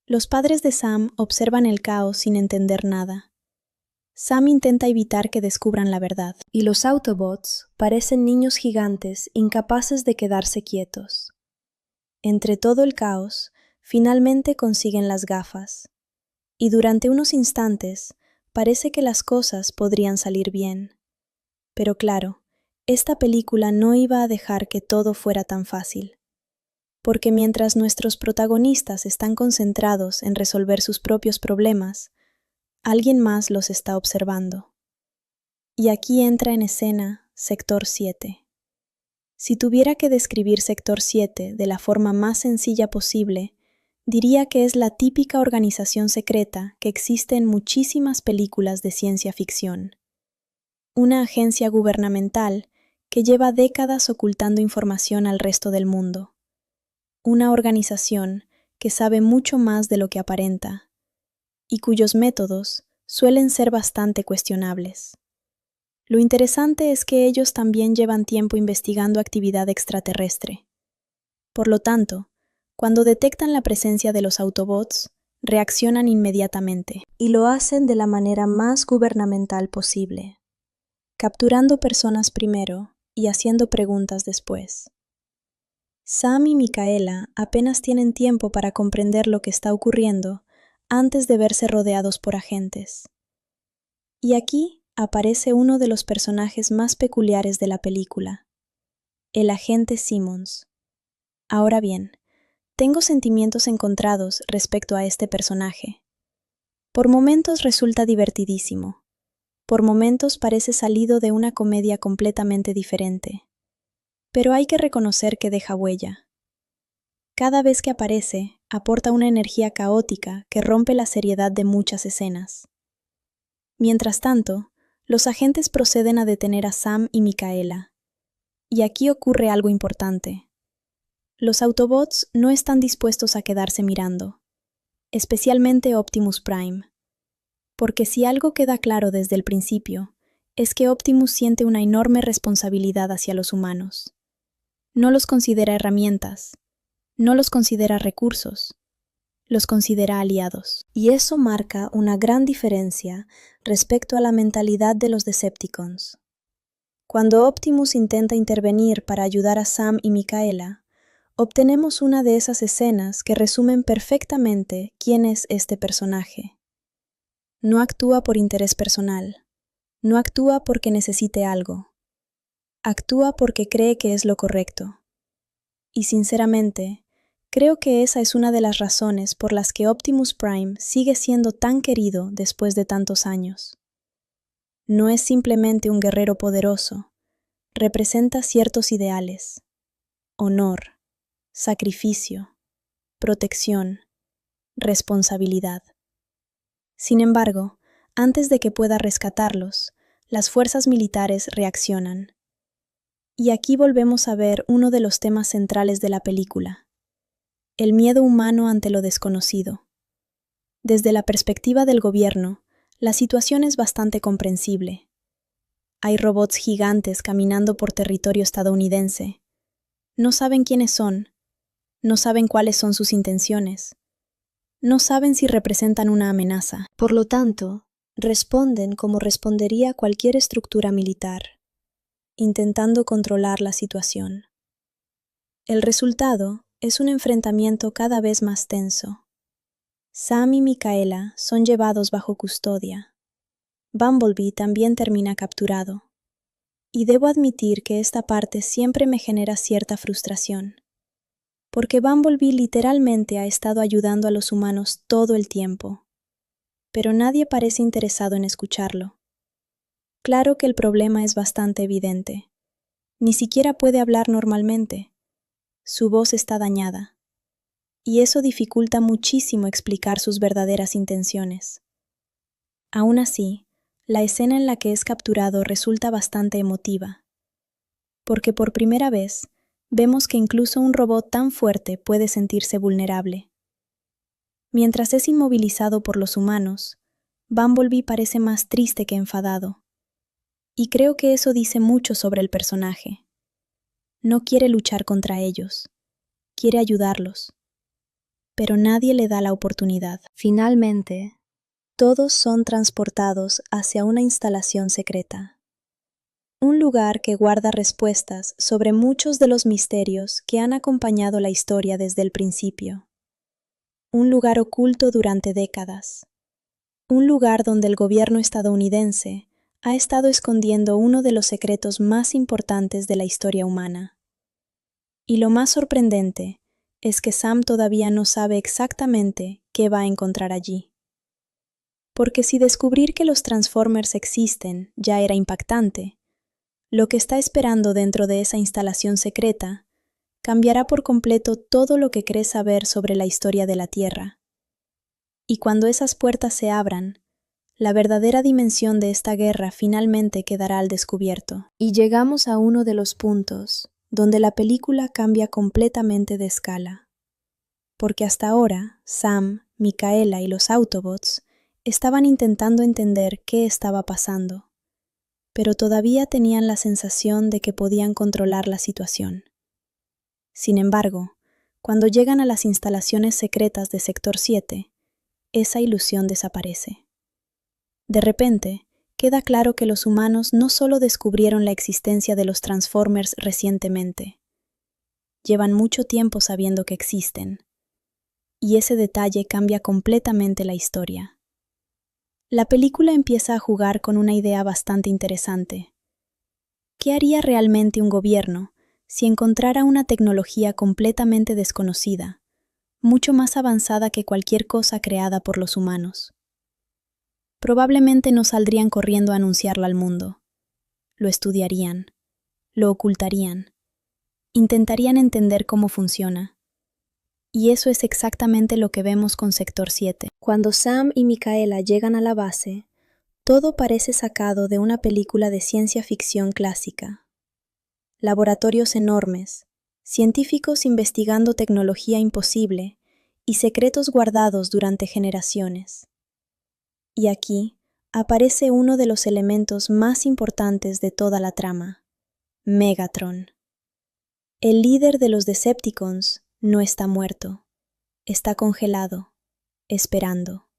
Los padres de Sam observan el caos sin entender nada. Sam intenta evitar que descubran la verdad, y los Autobots parecen niños gigantes incapaces de quedarse quietos. Entre todo el caos, finalmente consiguen las gafas, y durante unos instantes parece que las cosas podrían salir bien. Pero claro, esta película no iba a dejar que todo fuera tan fácil, porque mientras nuestros protagonistas están concentrados en resolver sus propios problemas, alguien más los está observando. Y aquí entra en escena Sector 7. Si tuviera que describir Sector 7 de la forma más sencilla posible, diría que es la típica organización secreta que existe en muchísimas películas de ciencia ficción. Una agencia gubernamental que lleva décadas ocultando información al resto del mundo. Una organización que sabe mucho más de lo que aparenta, y cuyos métodos suelen ser bastante cuestionables. Lo interesante es que ellos también llevan tiempo investigando actividad extraterrestre. Por lo tanto, cuando detectan la presencia de los Autobots, reaccionan inmediatamente, y lo hacen de la manera más gubernamental posible, capturando personas primero y haciendo preguntas después. Sam y Micaela apenas tienen tiempo para comprender lo que está ocurriendo antes de verse rodeados por agentes. Y aquí aparece uno de los personajes más peculiares de la película, el agente Simmons. Ahora bien, tengo sentimientos encontrados respecto a este personaje. Por momentos resulta divertidísimo, por momentos parece salido de una comedia completamente diferente. Pero hay que reconocer que deja huella. Cada vez que aparece, aporta una energía caótica que rompe la seriedad de muchas escenas. Mientras tanto, los agentes proceden a detener a Sam y Micaela. Y aquí ocurre algo importante. Los Autobots no están dispuestos a quedarse mirando, especialmente Optimus Prime. Porque si algo queda claro desde el principio, es que Optimus siente una enorme responsabilidad hacia los humanos. No los considera herramientas, no los considera recursos. los considera aliados. Y eso marca una gran diferencia respecto a la mentalidad de los Decepticons. Cuando Optimus intenta intervenir para ayudar a Sam y Mikaela, obtenemos una de esas escenas que resumen perfectamente quién es este personaje. No actúa por interés personal, no actúa porque necesite algo, actúa porque cree que es lo correcto. Y sinceramente, creo que esa es una de las razones por las que Optimus Prime sigue siendo tan querido después de tantos años. No es simplemente un guerrero poderoso, representa ciertos ideales: honor, sacrificio, protección, responsabilidad. Sin embargo, antes de que pueda rescatarlos, las fuerzas militares reaccionan. Y aquí volvemos a ver uno de los temas centrales de la película: el miedo humano ante lo desconocido. Desde la perspectiva del gobierno, la situación es bastante comprensible. Hay robots gigantes caminando por territorio estadounidense. No saben quiénes son, no saben cuáles son sus intenciones, no saben si representan una amenaza. Por lo tanto, responden como respondería cualquier estructura militar, intentando controlar la situación. El resultado es un enfrentamiento cada vez más tenso. Sam y Mikaela son llevados bajo custodia. Bumblebee también termina capturado. Y debo admitir que esta parte siempre me genera cierta frustración, porque Bumblebee literalmente ha estado ayudando a los humanos todo el tiempo, pero nadie parece interesado en escucharlo. Claro que el problema es bastante evidente. Ni siquiera puede hablar normalmente. Su voz está dañada, y eso dificulta muchísimo explicar sus verdaderas intenciones. Aún así, la escena en la que es capturado resulta bastante emotiva, porque por primera vez vemos que incluso un robot tan fuerte puede sentirse vulnerable. Mientras es inmovilizado por los humanos, Bumblebee parece más triste que enfadado, y creo que eso dice mucho sobre el personaje. No quiere luchar contra ellos, quiere ayudarlos, pero nadie le da la oportunidad. Finalmente, todos son transportados hacia una instalación secreta. Un lugar que guarda respuestas sobre muchos de los misterios que han acompañado la historia desde el principio. Un lugar oculto durante décadas. Un lugar donde el gobierno estadounidense ha estado escondiendo uno de los secretos más importantes de la historia humana. Y lo más sorprendente es que Sam todavía no sabe exactamente qué va a encontrar allí. Porque si descubrir que los Transformers existen ya era impactante, lo que está esperando dentro de esa instalación secreta cambiará por completo todo lo que crees saber sobre la historia de la Tierra. Y cuando esas puertas se abran, la verdadera dimensión de esta guerra finalmente quedará al descubierto. Y llegamos a uno de los puntos donde la película cambia completamente de escala. Porque hasta ahora, Sam, Mikaela y los Autobots estaban intentando entender qué estaba pasando, pero todavía tenían la sensación de que podían controlar la situación. Sin embargo, cuando llegan a las instalaciones secretas de Sector 7, esa ilusión desaparece. De repente, queda claro que los humanos no solo descubrieron la existencia de los Transformers recientemente, llevan mucho tiempo sabiendo que existen, y ese detalle cambia completamente la historia. La película empieza a jugar con una idea bastante interesante. ¿Qué haría realmente un gobierno si encontrara una tecnología completamente desconocida, mucho más avanzada que cualquier cosa creada por los humanos? Probablemente no saldrían corriendo a anunciarla al mundo. Lo estudiarían, lo ocultarían, intentarían entender cómo funciona. Y eso es exactamente lo que vemos con Sector 7. Cuando Sam y Mikaela llegan a la base, todo parece sacado de una película de ciencia ficción clásica. Laboratorios enormes, científicos investigando tecnología imposible y secretos guardados durante generaciones. Y aquí aparece uno de los elementos más importantes de toda la trama: Megatron. El líder de los Decepticons no está muerto, está congelado, esperando.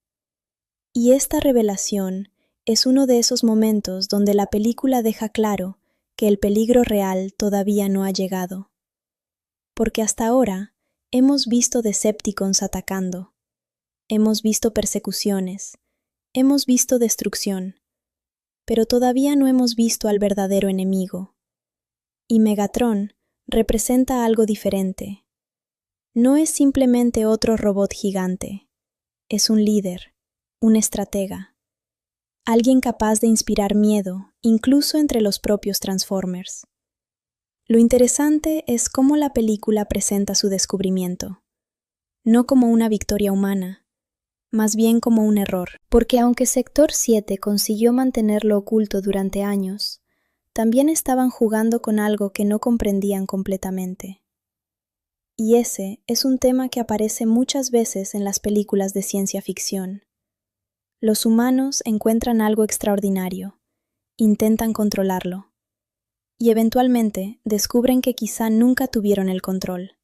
Y esta revelación es uno de esos momentos donde la película deja claro que el peligro real todavía no ha llegado. Porque hasta ahora hemos visto Decepticons atacando, hemos visto persecuciones, hemos visto destrucción, pero todavía no hemos visto al verdadero enemigo. Y Megatron representa algo diferente. No es simplemente otro robot gigante, es un líder, un estratega, alguien capaz de inspirar miedo, incluso entre los propios Transformers. Lo interesante es cómo la película presenta su descubrimiento, no como una victoria humana, más bien como un error. Porque aunque Sector 7 consiguió mantenerlo oculto durante años, también estaban jugando con algo que no comprendían completamente. Y ese es un tema que aparece muchas veces en las películas de ciencia ficción. Los humanos encuentran algo extraordinario, intentan controlarlo, y eventualmente descubren que quizá nunca tuvieron el control.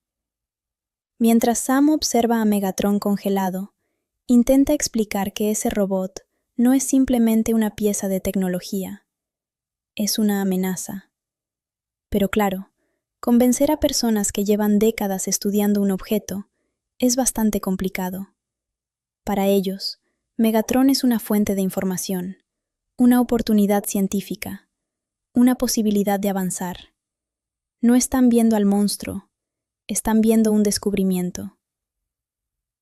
Mientras Sam observa a Megatron congelado, intenta explicar que ese robot no es simplemente una pieza de tecnología, es una amenaza. Pero claro, convencer a personas que llevan décadas estudiando un objeto es bastante complicado. Para ellos, Megatron es una fuente de información, una oportunidad científica, una posibilidad de avanzar. No están viendo al monstruo, están viendo un descubrimiento.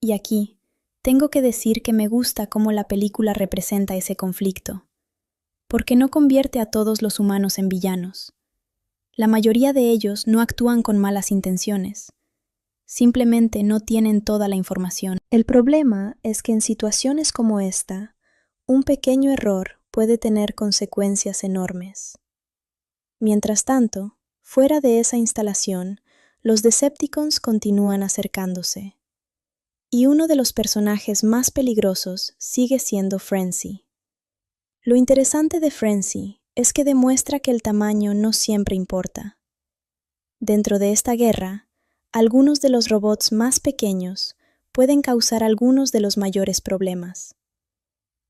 Y aquí, tengo que decir que me gusta cómo la película representa ese conflicto, porque no convierte a todos los humanos en villanos. La mayoría de ellos no actúan con malas intenciones, simplemente no tienen toda la información. El problema es que en situaciones como esta, un pequeño error puede tener consecuencias enormes. Mientras tanto, fuera de esa instalación, los Decepticons continúan acercándose. Y uno de los personajes más peligrosos sigue siendo Frenzy. Lo interesante de Frenzy es que demuestra que el tamaño no siempre importa. Dentro de esta guerra, algunos de los robots más pequeños pueden causar algunos de los mayores problemas.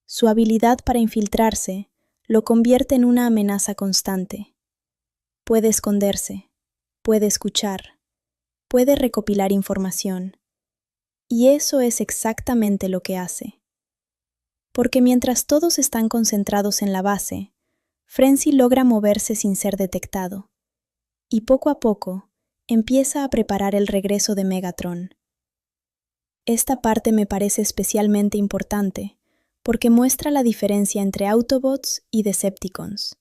Su habilidad para infiltrarse lo convierte en una amenaza constante. Puede esconderse, puede escuchar, puede recopilar información. Y eso es exactamente lo que hace. Porque mientras todos están concentrados en la base, Frenzy logra moverse sin ser detectado. Y poco a poco, empieza a preparar el regreso de Megatron. Esta parte me parece especialmente importante, porque muestra la diferencia entre Autobots y Decepticons.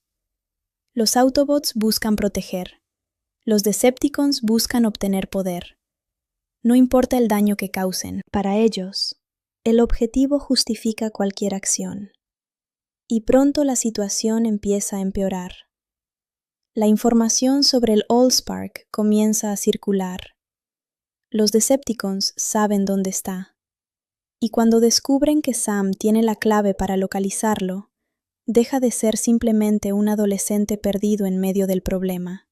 Los Autobots buscan proteger, los Decepticons buscan obtener poder. No importa el daño que causen, para ellos, el objetivo justifica cualquier acción. Y pronto la situación empieza a empeorar. La información sobre el Allspark comienza a circular. Los Decepticons saben dónde está. Y cuando descubren que Sam tiene la clave para localizarlo, deja de ser simplemente un adolescente perdido en medio del problema.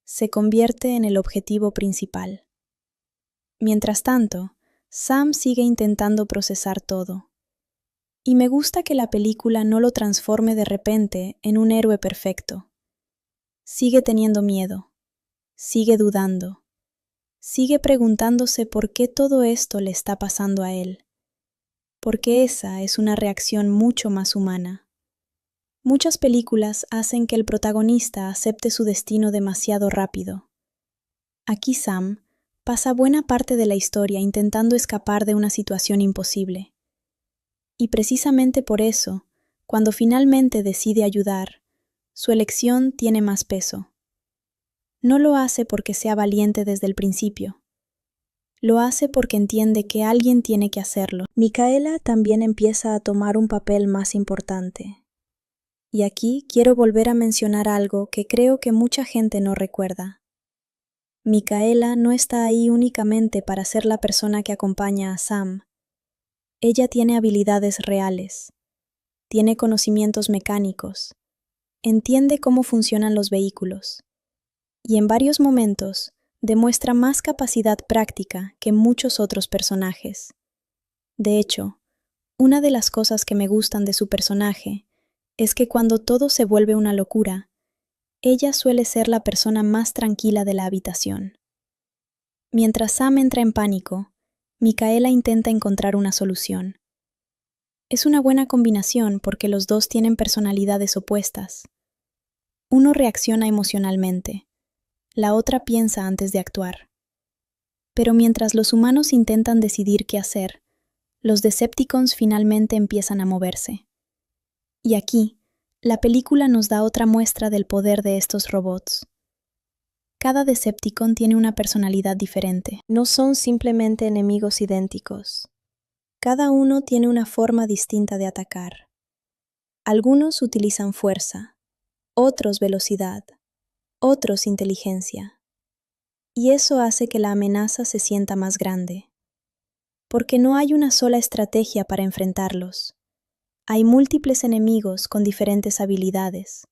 Se convierte en el objetivo principal. Mientras tanto, Sam sigue intentando procesar todo. Y me gusta que la película no lo transforme de repente en un héroe perfecto. Sigue teniendo miedo, sigue dudando, sigue preguntándose por qué todo esto le está pasando a él. Porque esa es una reacción mucho más humana. Muchas películas hacen que el protagonista acepte su destino demasiado rápido. Aquí Sam pasa buena parte de la historia intentando escapar de una situación imposible. Y precisamente por eso, cuando finalmente decide ayudar, su elección tiene más peso. No lo hace porque sea valiente desde el principio. Lo hace porque entiende que alguien tiene que hacerlo. Mikaela también empieza a tomar un papel más importante. Y aquí quiero volver a mencionar algo que creo que mucha gente no recuerda. Mikaela no está ahí únicamente para ser la persona que acompaña a Sam. Ella tiene habilidades reales, tiene conocimientos mecánicos, entiende cómo funcionan los vehículos, y en varios momentos demuestra más capacidad práctica que muchos otros personajes. De hecho, una de las cosas que me gustan de su personaje es que cuando todo se vuelve una locura, ella suele ser la persona más tranquila de la habitación. Mientras Sam entra en pánico, Micaela intenta encontrar una solución. Es una buena combinación porque los dos tienen personalidades opuestas. Uno reacciona emocionalmente, la otra piensa antes de actuar. Pero mientras los humanos intentan decidir qué hacer, los Decepticons finalmente empiezan a moverse. Y aquí, la película nos da otra muestra del poder de estos robots. Cada Decepticon tiene una personalidad diferente. No son simplemente enemigos idénticos. Cada uno tiene una forma distinta de atacar. Algunos utilizan fuerza, otros velocidad, otros inteligencia. Y eso hace que la amenaza se sienta más grande. Porque no hay una sola estrategia para enfrentarlos. Hay múltiples enemigos con diferentes habilidades.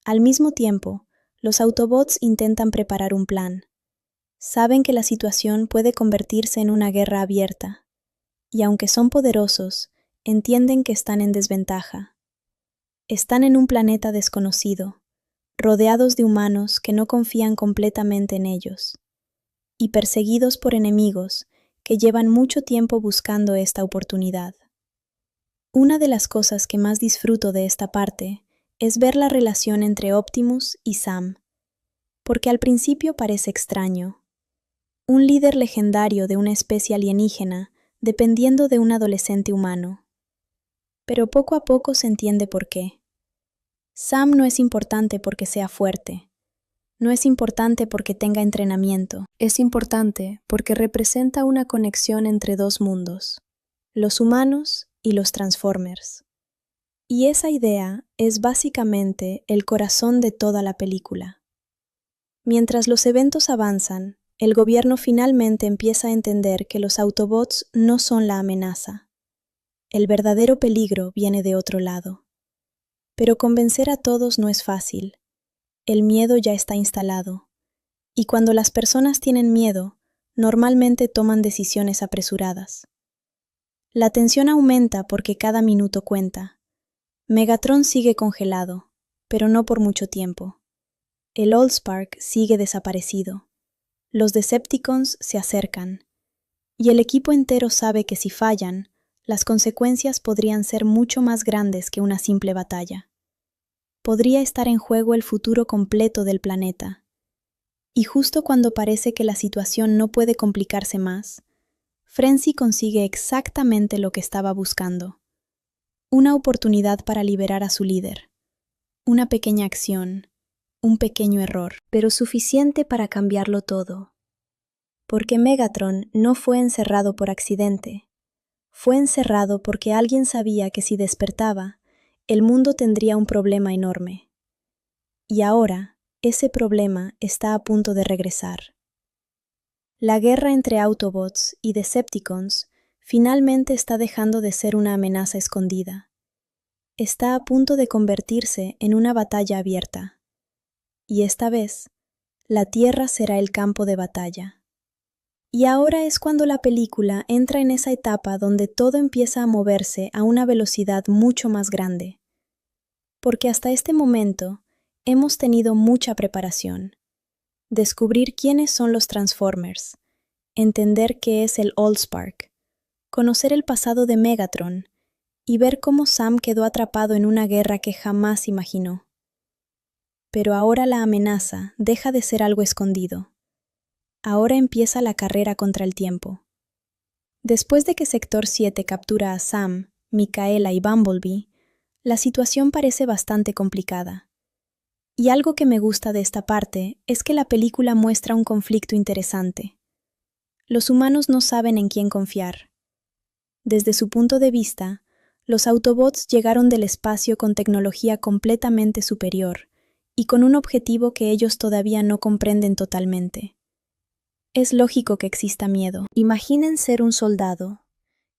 Al mismo tiempo, los Autobots intentan preparar un plan. Saben que la situación puede convertirse en una guerra abierta. Y aunque son poderosos, entienden que están en desventaja. Están en un planeta desconocido, rodeados de humanos que no confían completamente en ellos, y perseguidos por enemigos que llevan mucho tiempo buscando esta oportunidad. Una de las cosas que más disfruto de esta parte es ver la relación entre Optimus y Sam, porque al principio parece extraño. Un líder legendario de una especie alienígena dependiendo de un adolescente humano. Pero poco a poco se entiende por qué. Sam no es importante porque sea fuerte. No es importante porque tenga entrenamiento. Es importante porque representa una conexión entre dos mundos, los humanos y los Transformers. Y esa idea es básicamente el corazón de toda la película. Mientras los eventos avanzan, el gobierno finalmente empieza a entender que los Autobots no son la amenaza. El verdadero peligro viene de otro lado. Pero convencer a todos no es fácil. El miedo ya está instalado. Y cuando las personas tienen miedo, normalmente toman decisiones apresuradas. La tensión aumenta porque cada minuto cuenta. Megatron sigue congelado, pero no por mucho tiempo. El Allspark sigue desaparecido. Los Decepticons se acercan. Y el equipo entero sabe que si fallan, las consecuencias podrían ser mucho más grandes que una simple batalla. Podría estar en juego el futuro completo del planeta. Y justo cuando parece que la situación no puede complicarse más, Frenzy consigue exactamente lo que estaba buscando. Una oportunidad para liberar a su líder. Una pequeña acción, un pequeño error, pero suficiente para cambiarlo todo. Porque Megatron no fue encerrado por accidente. Fue encerrado porque alguien sabía que si despertaba, el mundo tendría un problema enorme. Y ahora, ese problema está a punto de regresar. La guerra entre Autobots y Decepticons finalmente está dejando de ser una amenaza escondida. Está a punto de convertirse en una batalla abierta. Y esta vez, la Tierra será el campo de batalla. Y ahora es cuando la película entra en esa etapa donde todo empieza a moverse a una velocidad mucho más grande. Porque hasta este momento hemos tenido mucha preparación. Descubrir quiénes son los Transformers, entender qué es el Allspark, conocer el pasado de Megatron y ver cómo Sam quedó atrapado en una guerra que jamás imaginó. Pero ahora la amenaza deja de ser algo escondido. Ahora empieza la carrera contra el tiempo. Después de que Sector 7 captura a Sam, Micaela y Bumblebee, la situación parece bastante complicada. Y algo que me gusta de esta parte es que la película muestra un conflicto interesante. Los humanos no saben en quién confiar. Desde su punto de vista, los Autobots llegaron del espacio con tecnología completamente superior y con un objetivo que ellos todavía no comprenden totalmente. Es lógico que exista miedo. Imaginen ser un soldado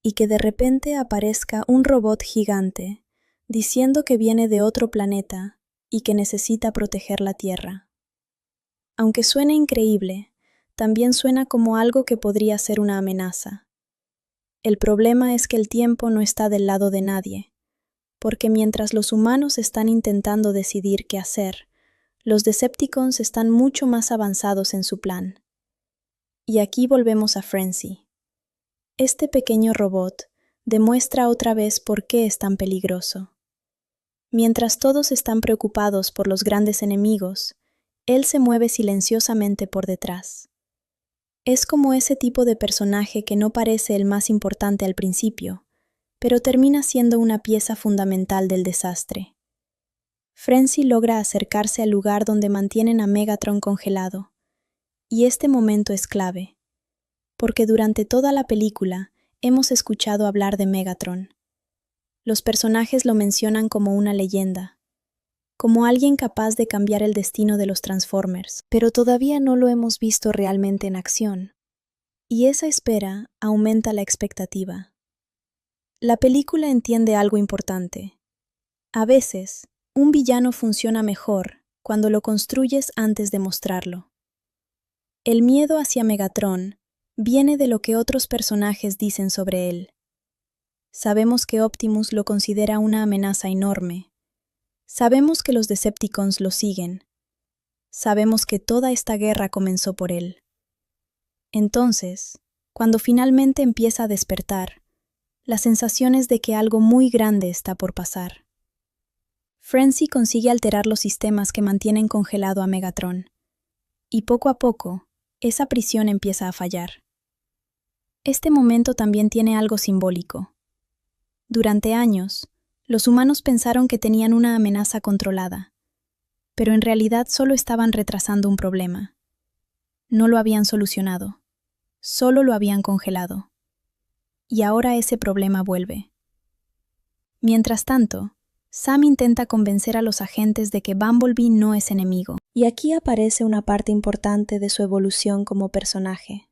y que de repente aparezca un robot gigante diciendo que viene de otro planeta y que necesita proteger la Tierra. Aunque suene increíble, también suena como algo que podría ser una amenaza. El problema es que el tiempo no está del lado de nadie, porque mientras los humanos están intentando decidir qué hacer, los Decepticons están mucho más avanzados en su plan. Y aquí volvemos a Frenzy. Este pequeño robot demuestra otra vez por qué es tan peligroso. Mientras todos están preocupados por los grandes enemigos, él se mueve silenciosamente por detrás. Es como ese tipo de personaje que no parece el más importante al principio, pero termina siendo una pieza fundamental del desastre. Frenzy logra acercarse al lugar donde mantienen a Megatron congelado, y este momento es clave, porque durante toda la película hemos escuchado hablar de Megatron. Los personajes lo mencionan como una leyenda, como alguien capaz de cambiar el destino de los Transformers, pero todavía no lo hemos visto realmente en acción. Y esa espera aumenta la expectativa. La película entiende algo importante. A veces, un villano funciona mejor cuando lo construyes antes de mostrarlo. El miedo hacia Megatron viene de lo que otros personajes dicen sobre él. Sabemos que Optimus lo considera una amenaza enorme. Sabemos que los Decepticons lo siguen. Sabemos que toda esta guerra comenzó por él. Entonces, cuando finalmente empieza a despertar, la sensación es de que algo muy grande está por pasar. Frenzy consigue alterar los sistemas que mantienen congelado a Megatron, y poco a poco, esa prisión empieza a fallar. Este momento también tiene algo simbólico. Durante años, los humanos pensaron que tenían una amenaza controlada, pero en realidad solo estaban retrasando un problema. No lo habían solucionado, solo lo habían congelado. Y ahora ese problema vuelve. Mientras tanto, Sam intenta convencer a los agentes de que Bumblebee no es enemigo. Y aquí aparece una parte importante de su evolución como personaje.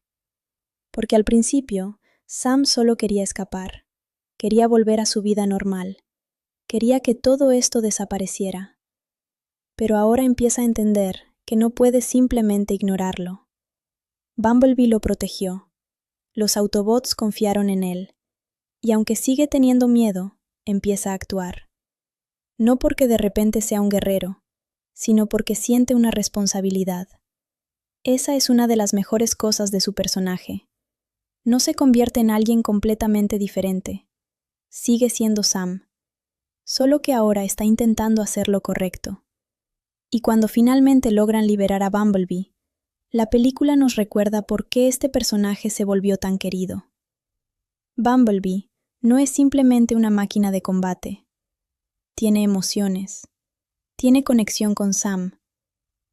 Porque al principio, Sam solo quería escapar, quería volver a su vida normal. Quería que todo esto desapareciera, pero ahora empieza a entender que no puede simplemente ignorarlo. Bumblebee lo protegió, los Autobots confiaron en él, y aunque sigue teniendo miedo, empieza a actuar. No porque de repente sea un guerrero, sino porque siente una responsabilidad. Esa es una de las mejores cosas de su personaje. No se convierte en alguien completamente diferente. Sigue siendo Sam. Solo que ahora está intentando hacer lo correcto. Y cuando finalmente logran liberar a Bumblebee, la película nos recuerda por qué este personaje se volvió tan querido. Bumblebee no es simplemente una máquina de combate. Tiene emociones. Tiene conexión con Sam.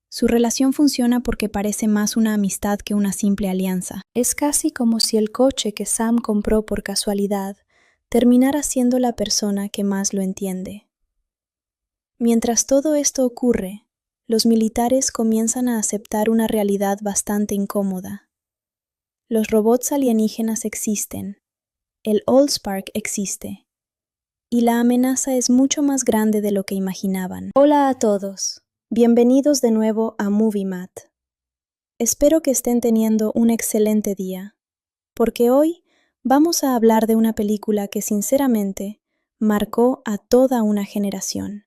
Su relación funciona porque parece más una amistad que una simple alianza. Es casi como si el coche que Sam compró por casualidad terminara siendo la persona que más lo entiende. Mientras todo esto ocurre, los militares comienzan a aceptar una realidad bastante incómoda. Los robots alienígenas existen, el Allspark existe, y la amenaza es mucho más grande de lo que imaginaban. Hola a todos, bienvenidos de nuevo a Movie Mat. Espero que estén teniendo un excelente día, porque hoy vamos a hablar de una película que sinceramente marcó a toda una generación.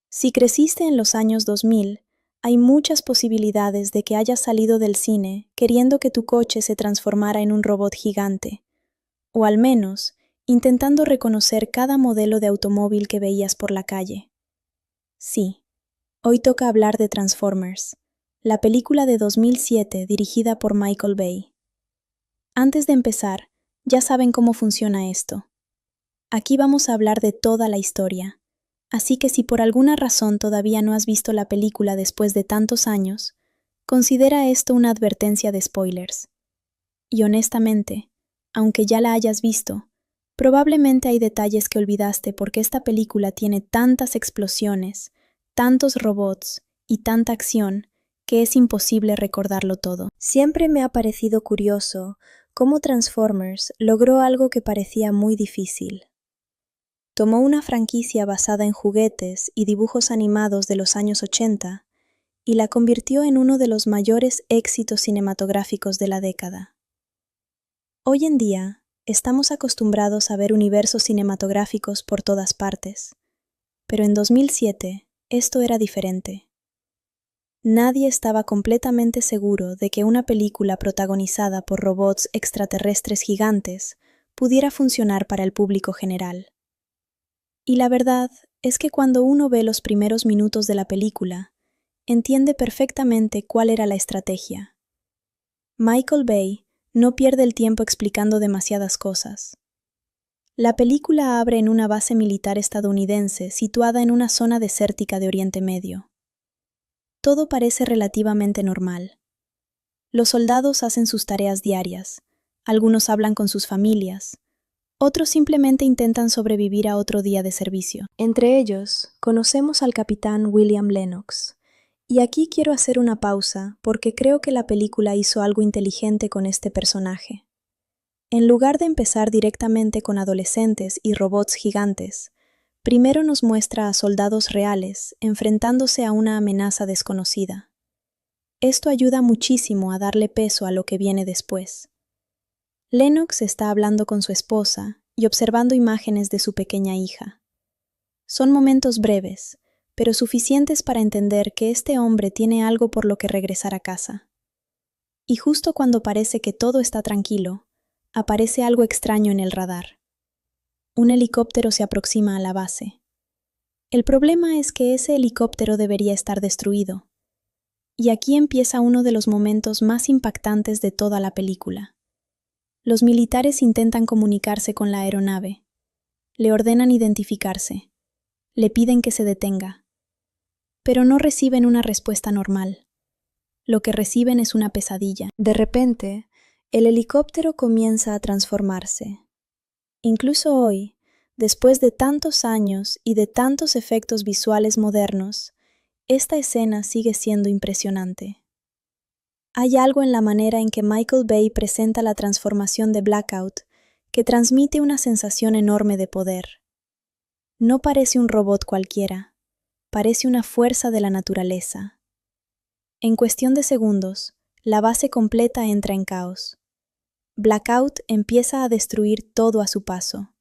Si creciste en los años 2000, hay muchas posibilidades de que hayas salido del cine queriendo que tu coche se transformara en un robot gigante, o al menos intentando reconocer cada modelo de automóvil que veías por la calle. Sí, hoy toca hablar de Transformers, la película de 2007 dirigida por Michael Bay. Antes de empezar, ya saben cómo funciona esto. Aquí vamos a hablar de toda la historia, así que si por alguna razón todavía no has visto la película después de tantos años, considera esto una advertencia de spoilers. Y honestamente, aunque ya la hayas visto, probablemente hay detalles que olvidaste porque esta película tiene tantas explosiones, tantos robots y tanta acción que es imposible recordarlo todo. Siempre me ha parecido curioso cómo Transformers logró algo que parecía muy difícil. Tomó una franquicia basada en juguetes y dibujos animados de los años 80 y la convirtió en uno de los mayores éxitos cinematográficos de la década. Hoy en día, estamos acostumbrados a ver universos cinematográficos por todas partes, pero en 2007 esto era diferente. Nadie estaba completamente seguro de que una película protagonizada por robots extraterrestres gigantes pudiera funcionar para el público general. Y la verdad es que cuando uno ve los primeros minutos de la película, entiende perfectamente cuál era la estrategia. Michael Bay no pierde el tiempo explicando demasiadas cosas. La película abre en una base militar estadounidense situada en una zona desértica de Oriente Medio. Todo parece relativamente normal. Los soldados hacen sus tareas diarias, algunos hablan con sus familias, otros simplemente intentan sobrevivir a otro día de servicio. Entre ellos, conocemos al capitán William Lennox. Y aquí quiero hacer una pausa porque creo que la película hizo algo inteligente con este personaje. En lugar de empezar directamente con adolescentes y robots gigantes, primero nos muestra a soldados reales enfrentándose a una amenaza desconocida. Esto ayuda muchísimo a darle peso a lo que viene después. Lennox está hablando con su esposa y observando imágenes de su pequeña hija. Son momentos breves, pero suficientes para entender que este hombre tiene algo por lo que regresar a casa. Y justo cuando parece que todo está tranquilo, aparece algo extraño en el radar. Un helicóptero se aproxima a la base. El problema es que ese helicóptero debería estar destruido. Y aquí empieza uno de los momentos más impactantes de toda la película. Los militares intentan comunicarse con la aeronave. Le ordenan identificarse. Le piden que se detenga. Pero no reciben una respuesta normal. Lo que reciben es una pesadilla. De repente, el helicóptero comienza a transformarse. Incluso hoy, después de tantos años y de tantos efectos visuales modernos, esta escena sigue siendo impresionante. Hay algo en la manera en que Michael Bay presenta la transformación de Blackout que transmite una sensación enorme de poder. No parece un robot cualquiera. Parece una fuerza de la naturaleza. En cuestión de segundos, la base completa entra en caos. Blackout empieza a destruir todo a su paso.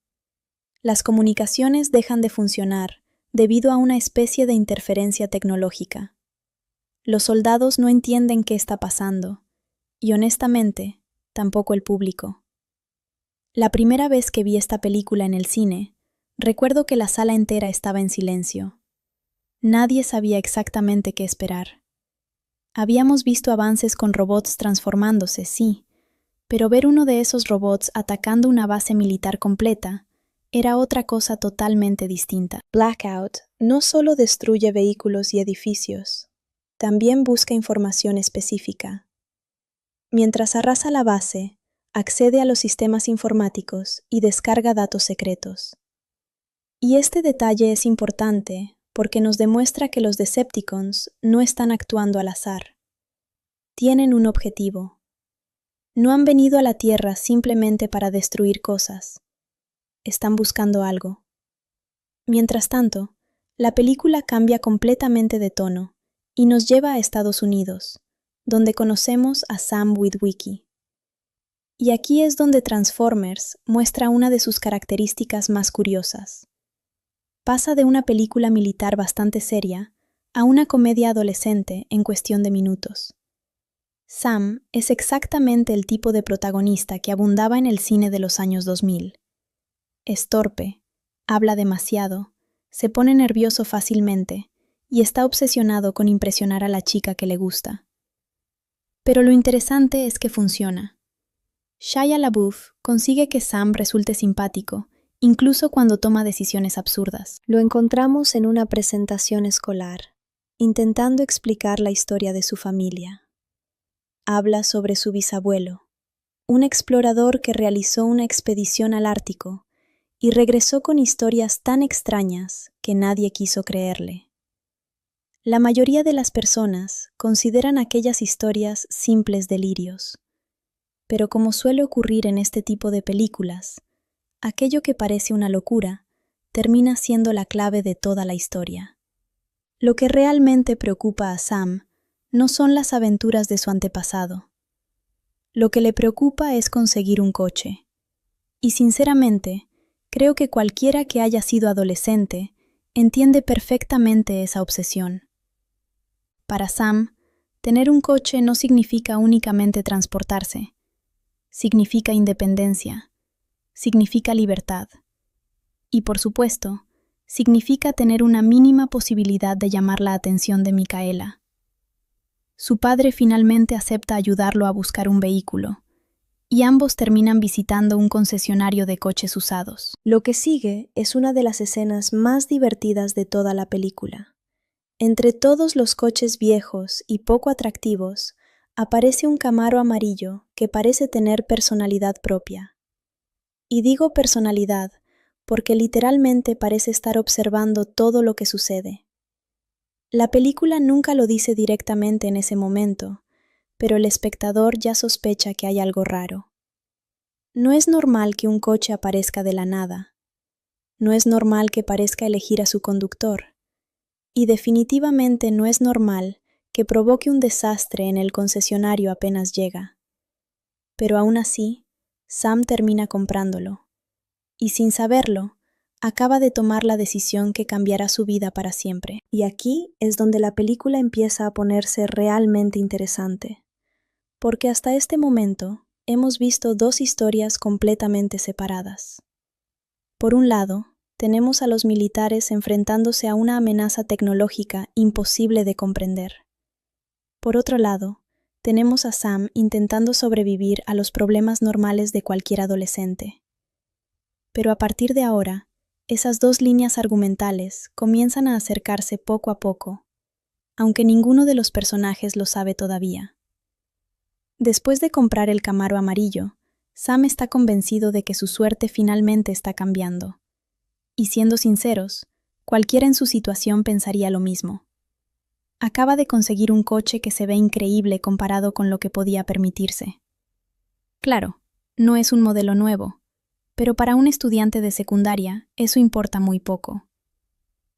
Las comunicaciones dejan de funcionar debido a una especie de interferencia tecnológica. Los soldados no entienden qué está pasando, y honestamente, tampoco el público. La primera vez que vi esta película en el cine, recuerdo que la sala entera estaba en silencio. Nadie sabía exactamente qué esperar. Habíamos visto avances con robots transformándose, sí, pero ver uno de esos robots atacando una base militar completa era otra cosa totalmente distinta. Blackout no solo destruye vehículos y edificios, también busca información específica. Mientras arrasa la base, accede a los sistemas informáticos y descarga datos secretos. Y este detalle es importante porque nos demuestra que los Decepticons no están actuando al azar. Tienen un objetivo. No han venido a la Tierra simplemente para destruir cosas. Están buscando algo. Mientras tanto, la película cambia completamente de tono y nos lleva a Estados Unidos, donde conocemos a Sam Witwicky. Y aquí es donde Transformers muestra una de sus características más curiosas. Pasa de una película militar bastante seria a una comedia adolescente en cuestión de minutos. Sam es exactamente el tipo de protagonista que abundaba en el cine de los años 2000. Es torpe, habla demasiado, se pone nervioso fácilmente y está obsesionado con impresionar a la chica que le gusta. Pero lo interesante es que funciona. Shia LaBeouf consigue que Sam resulte simpático, incluso cuando toma decisiones absurdas. Lo encontramos en una presentación escolar, intentando explicar la historia de su familia. Habla sobre su bisabuelo, un explorador que realizó una expedición al Ártico y regresó con historias tan extrañas que nadie quiso creerle. La mayoría de las personas consideran aquellas historias simples delirios, pero como suele ocurrir en este tipo de películas, aquello que parece una locura termina siendo la clave de toda la historia. Lo que realmente preocupa a Sam no son las aventuras de su antepasado. Lo que le preocupa es conseguir un coche. Y sinceramente, creo que cualquiera que haya sido adolescente entiende perfectamente esa obsesión. Para Sam, tener un coche no significa únicamente transportarse. Significa independencia, significa libertad. Y por supuesto, significa tener una mínima posibilidad de llamar la atención de Micaela. Su padre finalmente acepta ayudarlo a buscar un vehículo, y ambos terminan visitando un concesionario de coches usados. Lo que sigue es una de las escenas más divertidas de toda la película. Entre todos los coches viejos y poco atractivos, aparece un Camaro amarillo que parece tener personalidad propia. Y digo personalidad porque literalmente parece estar observando todo lo que sucede. La película nunca lo dice directamente en ese momento, pero el espectador ya sospecha que hay algo raro. No es normal que un coche aparezca de la nada. No es normal que parezca elegir a su conductor. Y definitivamente no es normal que provoque un desastre en el concesionario apenas llega. Pero aún así, Sam termina comprándolo. Y sin saberlo, acaba de tomar la decisión que cambiará su vida para siempre. Y aquí es donde la película empieza a ponerse realmente interesante. Porque hasta este momento hemos visto dos historias completamente separadas. Por un lado, tenemos a los militares enfrentándose a una amenaza tecnológica imposible de comprender. Por otro lado, tenemos a Sam intentando sobrevivir a los problemas normales de cualquier adolescente. Pero a partir de ahora, esas dos líneas argumentales comienzan a acercarse poco a poco, aunque ninguno de los personajes lo sabe todavía. Después de comprar el Camaro amarillo, Sam está convencido de que su suerte finalmente está cambiando. Y siendo sinceros, cualquiera en su situación pensaría lo mismo. Acaba de conseguir un coche que se ve increíble comparado con lo que podía permitirse. Claro, no es un modelo nuevo, pero para un estudiante de secundaria eso importa muy poco.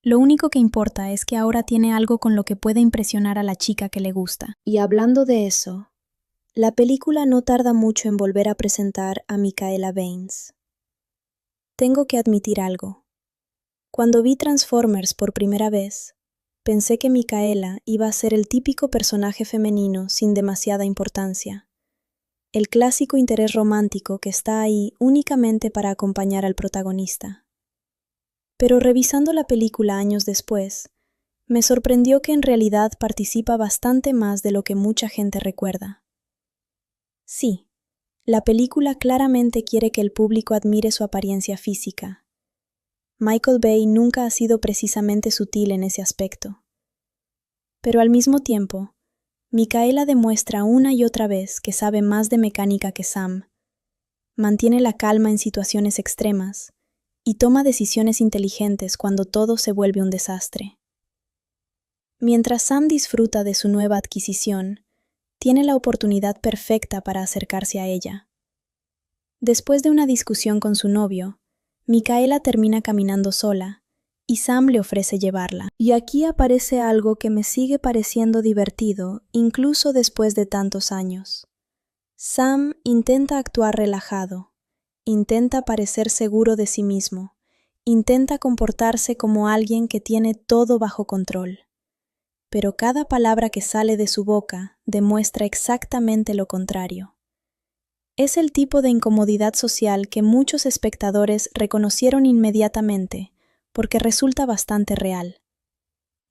Lo único que importa es que ahora tiene algo con lo que puede impresionar a la chica que le gusta. Y hablando de eso, la película no tarda mucho en volver a presentar a Micaela Baines. Tengo que admitir algo. Cuando vi Transformers por primera vez, pensé que Micaela iba a ser el típico personaje femenino sin demasiada importancia. El clásico interés romántico que está ahí únicamente para acompañar al protagonista. Pero revisando la película años después, me sorprendió que en realidad participa bastante más de lo que mucha gente recuerda. Sí, la película claramente quiere que el público admire su apariencia física. Michael Bay nunca ha sido precisamente sutil en ese aspecto. Pero al mismo tiempo, Micaela demuestra una y otra vez que sabe más de mecánica que Sam, mantiene la calma en situaciones extremas y toma decisiones inteligentes cuando todo se vuelve un desastre. Mientras Sam disfruta de su nueva adquisición, tiene la oportunidad perfecta para acercarse a ella. Después de una discusión con su novio, Micaela termina caminando sola y Sam le ofrece llevarla. Y aquí aparece algo que me sigue pareciendo divertido, incluso después de tantos años. Sam intenta actuar relajado, intenta parecer seguro de sí mismo, intenta comportarse como alguien que tiene todo bajo control. Pero cada palabra que sale de su boca demuestra exactamente lo contrario. Es el tipo de incomodidad social que muchos espectadores reconocieron inmediatamente, porque resulta bastante real.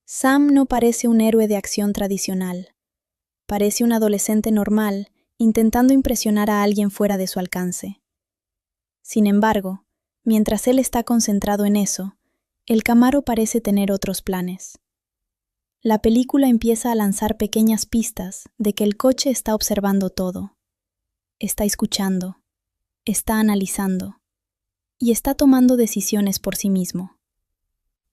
Sam no parece un héroe de acción tradicional. Parece un adolescente normal, intentando impresionar a alguien fuera de su alcance. Sin embargo, mientras él está concentrado en eso, el Camaro parece tener otros planes. La película empieza a lanzar pequeñas pistas de que el coche está observando todo. Está escuchando, está analizando y está tomando decisiones por sí mismo.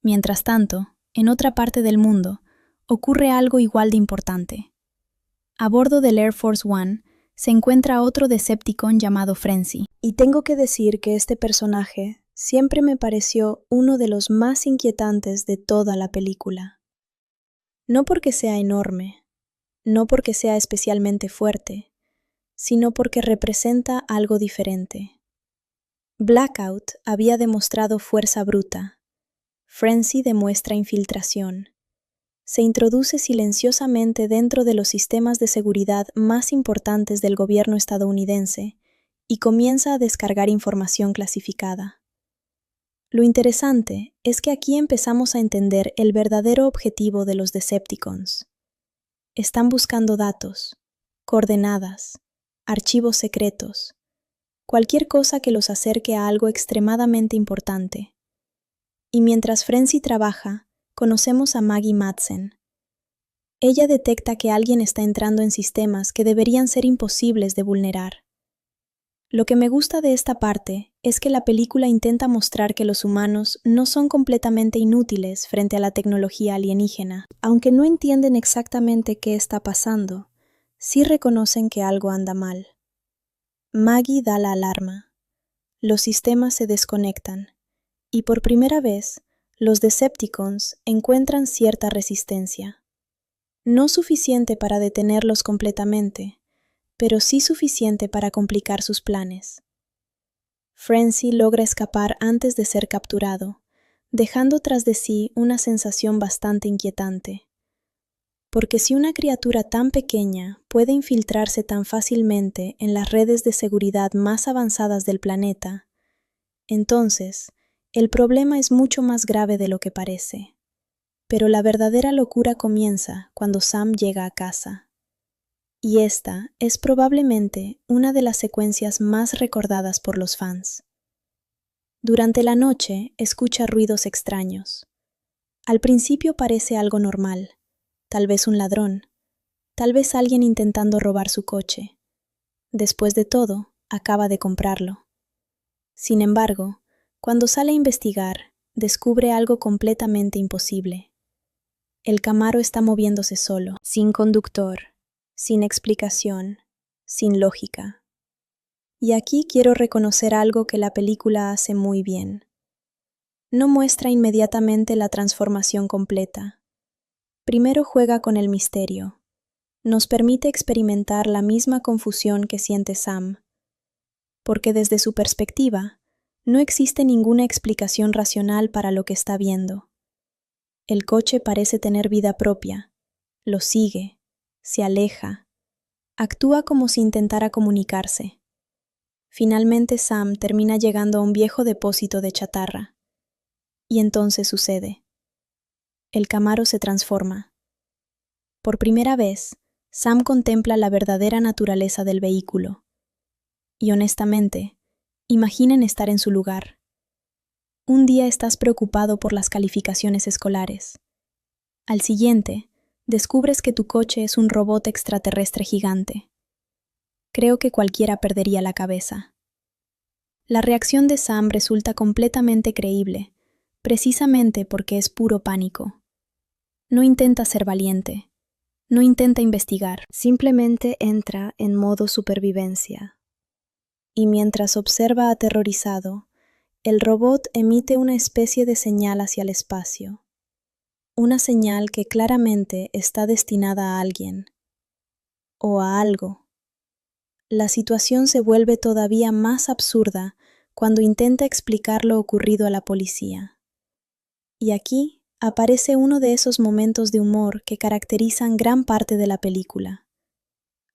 Mientras tanto, en otra parte del mundo, ocurre algo igual de importante. A bordo del Air Force One se encuentra otro Decepticon llamado Frenzy. Y tengo que decir que este personaje siempre me pareció uno de los más inquietantes de toda la película. No porque sea enorme, no porque sea especialmente fuerte, sino porque representa algo diferente. Blackout había demostrado fuerza bruta. Frenzy demuestra infiltración. Se introduce silenciosamente dentro de los sistemas de seguridad más importantes del gobierno estadounidense y comienza a descargar información clasificada. Lo interesante es que aquí empezamos a entender el verdadero objetivo de los Decepticons. Están buscando datos, coordenadas, archivos secretos, cualquier cosa que los acerque a algo extremadamente importante. Y mientras Frenzy trabaja, conocemos a Maggie Madsen. Ella detecta que alguien está entrando en sistemas que deberían ser imposibles de vulnerar. Lo que me gusta de esta parte es que la película intenta mostrar que los humanos no son completamente inútiles frente a la tecnología alienígena. Aunque no entienden exactamente qué está pasando, sí reconocen que algo anda mal. Maggie da la alarma. Los sistemas se desconectan, y por primera vez, los Decepticons encuentran cierta resistencia. No suficiente para detenerlos completamente, pero sí suficiente para complicar sus planes. Frenzy logra escapar antes de ser capturado, dejando tras de sí una sensación bastante inquietante. Porque si una criatura tan pequeña puede infiltrarse tan fácilmente en las redes de seguridad más avanzadas del planeta, entonces el problema es mucho más grave de lo que parece. Pero la verdadera locura comienza cuando Sam llega a casa. Y esta es probablemente una de las secuencias más recordadas por los fans. Durante la noche escucha ruidos extraños. Al principio parece algo normal, tal vez un ladrón, tal vez alguien intentando robar su coche. Después de todo, acaba de comprarlo. Sin embargo, cuando sale a investigar, descubre algo completamente imposible. El Camaro está moviéndose solo, sin conductor, sin explicación, sin lógica. Y aquí quiero reconocer algo que la película hace muy bien. No muestra inmediatamente la transformación completa. Primero juega con el misterio. Nos permite experimentar la misma confusión que siente Sam, porque desde su perspectiva, no existe ninguna explicación racional para lo que está viendo. El coche parece tener vida propia, lo sigue, se aleja, actúa como si intentara comunicarse. Finalmente Sam termina llegando a un viejo depósito de chatarra. Y entonces sucede. El Camaro se transforma. Por primera vez, Sam contempla la verdadera naturaleza del vehículo. Y honestamente, imaginen estar en su lugar. Un día estás preocupado por las calificaciones escolares. Al siguiente, descubres que tu coche es un robot extraterrestre gigante. Creo que cualquiera perdería la cabeza. La reacción de Sam resulta completamente creíble, precisamente porque es puro pánico. No intenta ser valiente, no intenta investigar, simplemente entra en modo supervivencia. Y mientras observa aterrorizado, el robot emite una especie de señal hacia el espacio. Una señal que claramente está destinada a alguien. O a algo. La situación se vuelve todavía más absurda cuando intenta explicar lo ocurrido a la policía. Y aquí aparece uno de esos momentos de humor que caracterizan gran parte de la película.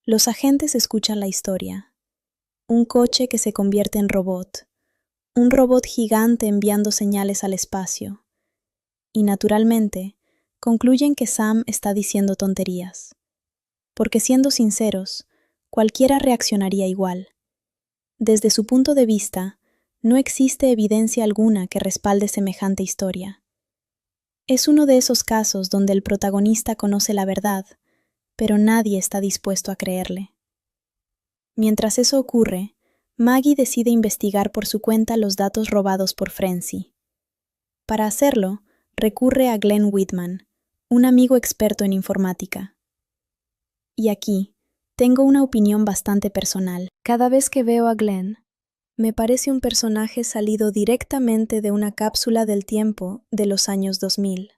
Los agentes escuchan la historia. Un coche que se convierte en robot. Un robot gigante enviando señales al espacio. Y naturalmente, concluyen que Sam está diciendo tonterías. Porque siendo sinceros, cualquiera reaccionaría igual. Desde su punto de vista, no existe evidencia alguna que respalde semejante historia. Es uno de esos casos donde el protagonista conoce la verdad, pero nadie está dispuesto a creerle. Mientras eso ocurre, Maggie decide investigar por su cuenta los datos robados por Frenzy. Para hacerlo, recurre a Glenn Whitman, un amigo experto en informática. Y aquí, tengo una opinión bastante personal. Cada vez que veo a Glenn, me parece un personaje salido directamente de una cápsula del tiempo de los años 2000.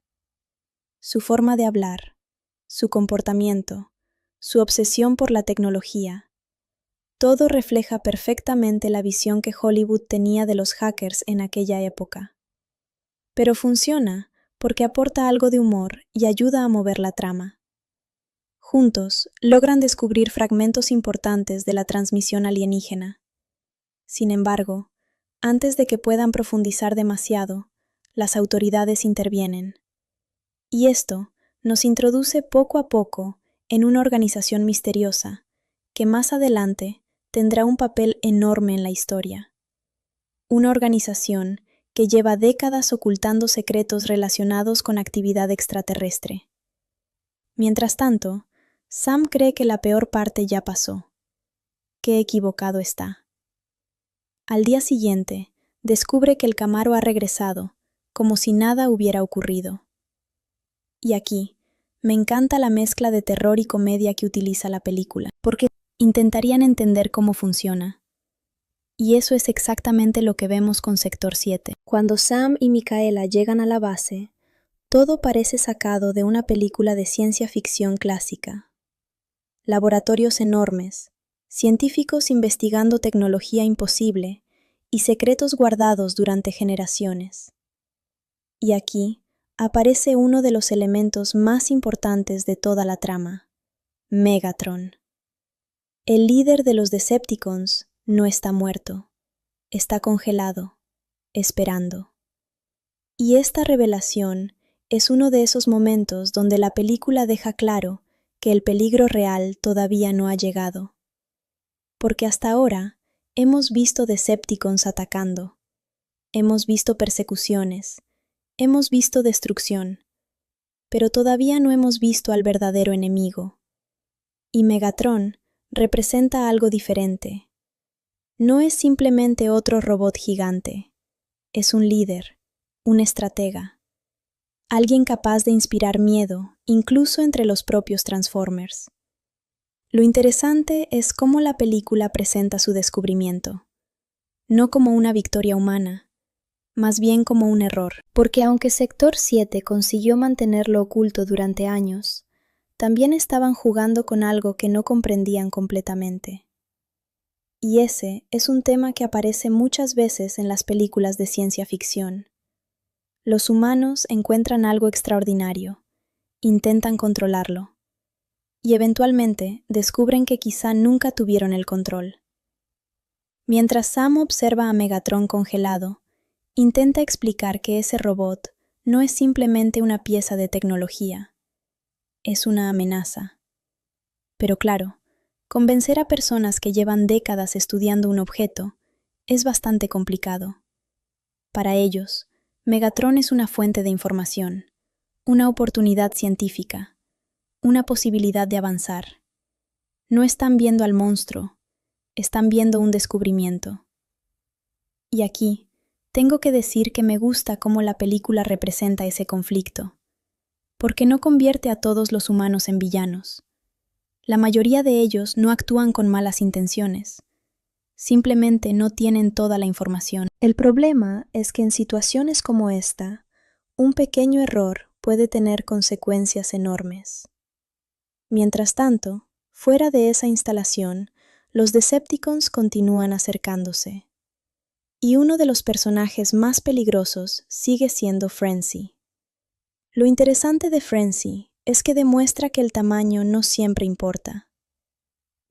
Su forma de hablar, su comportamiento, su obsesión por la tecnología, Todo refleja perfectamente la visión que Hollywood tenía de los hackers en aquella época. Pero funciona porque aporta algo de humor y ayuda a mover la trama. Juntos, logran descubrir fragmentos importantes de la transmisión alienígena. Sin embargo, antes de que puedan profundizar demasiado, las autoridades intervienen. Y esto nos introduce poco a poco en una organización misteriosa que más adelante tendrá un papel enorme en la historia. Una organización que lleva décadas ocultando secretos relacionados con actividad extraterrestre. Mientras tanto, Sam cree que la peor parte ya pasó. Qué equivocado está. Al día siguiente, descubre que el Camaro ha regresado, como si nada hubiera ocurrido. Y aquí, me encanta la mezcla de terror y comedia que utiliza la película, porque intentarían entender cómo funciona. Y eso es exactamente lo que vemos con Sector 7. Cuando Sam y Micaela llegan a la base, todo parece sacado de una película de ciencia ficción clásica. Laboratorios enormes, científicos investigando tecnología imposible y secretos guardados durante generaciones. Y aquí aparece uno de los elementos más importantes de toda la trama, Megatron. El líder de los Decepticons no está muerto, está congelado, esperando. Y esta revelación es uno de esos momentos donde la película deja claro que el peligro real todavía no ha llegado. Porque hasta ahora hemos visto Decepticons atacando, hemos visto persecuciones, hemos visto destrucción, pero todavía no hemos visto al verdadero enemigo. Y Megatron representa algo diferente. No es simplemente otro robot gigante, es un líder, un estratega, alguien capaz de inspirar miedo, incluso entre los propios Transformers. Lo interesante es cómo la película presenta su descubrimiento, no como una victoria humana, más bien como un error, porque aunque Sector 7 consiguió mantenerlo oculto durante años, también estaban jugando con algo que no comprendían completamente. Y ese es un tema que aparece muchas veces en las películas de ciencia ficción. Los humanos encuentran algo extraordinario, intentan controlarlo, y eventualmente descubren que quizá nunca tuvieron el control. Mientras Sam observa a Megatron congelado, intenta explicar que ese robot no es simplemente una pieza de tecnología, es una amenaza. Pero claro, convencer a personas que llevan décadas estudiando un objeto es bastante complicado. Para ellos, Megatron es una fuente de información, una oportunidad científica, una posibilidad de avanzar. No están viendo al monstruo, están viendo un descubrimiento. Y aquí, tengo que decir que me gusta cómo la película representa ese conflicto, porque no convierte a todos los humanos en villanos. La mayoría de ellos no actúan con malas intenciones, simplemente no tienen toda la información. El problema es que en situaciones como esta, un pequeño error puede tener consecuencias enormes. Mientras tanto, fuera de esa instalación, los Decepticons continúan acercándose. Y uno de los personajes más peligrosos sigue siendo Frenzy. Lo interesante de Frenzy es que demuestra que el tamaño no siempre importa.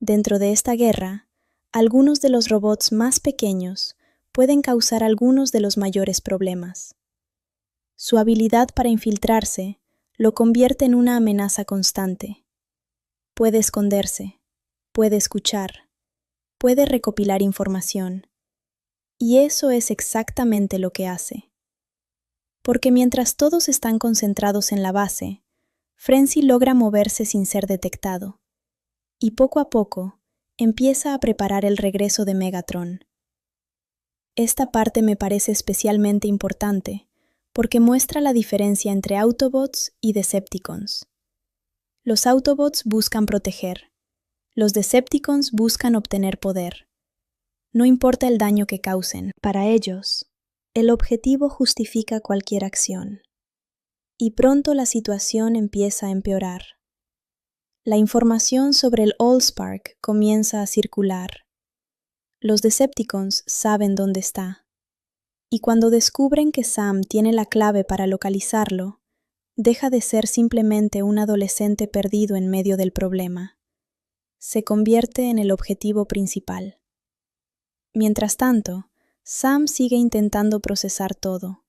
Dentro de esta guerra, algunos de los robots más pequeños pueden causar algunos de los mayores problemas. Su habilidad para infiltrarse lo convierte en una amenaza constante. Puede esconderse, puede escuchar, puede recopilar información. Y eso es exactamente lo que hace. Porque mientras todos están concentrados en la base, Frenzy logra moverse sin ser detectado. Y poco a poco, empieza a preparar el regreso de Megatron. Esta parte me parece especialmente importante, porque muestra la diferencia entre Autobots y Decepticons. Los Autobots buscan proteger, los Decepticons buscan obtener poder. No importa el daño que causen, para ellos, el objetivo justifica cualquier acción. Y pronto la situación empieza a empeorar. La información sobre el Allspark comienza a circular, Los Decepticons saben dónde está. Y cuando descubren que Sam tiene la clave para localizarlo, deja de ser simplemente un adolescente perdido en medio del problema. Se convierte en el objetivo principal. Mientras tanto, Sam sigue intentando procesar todo.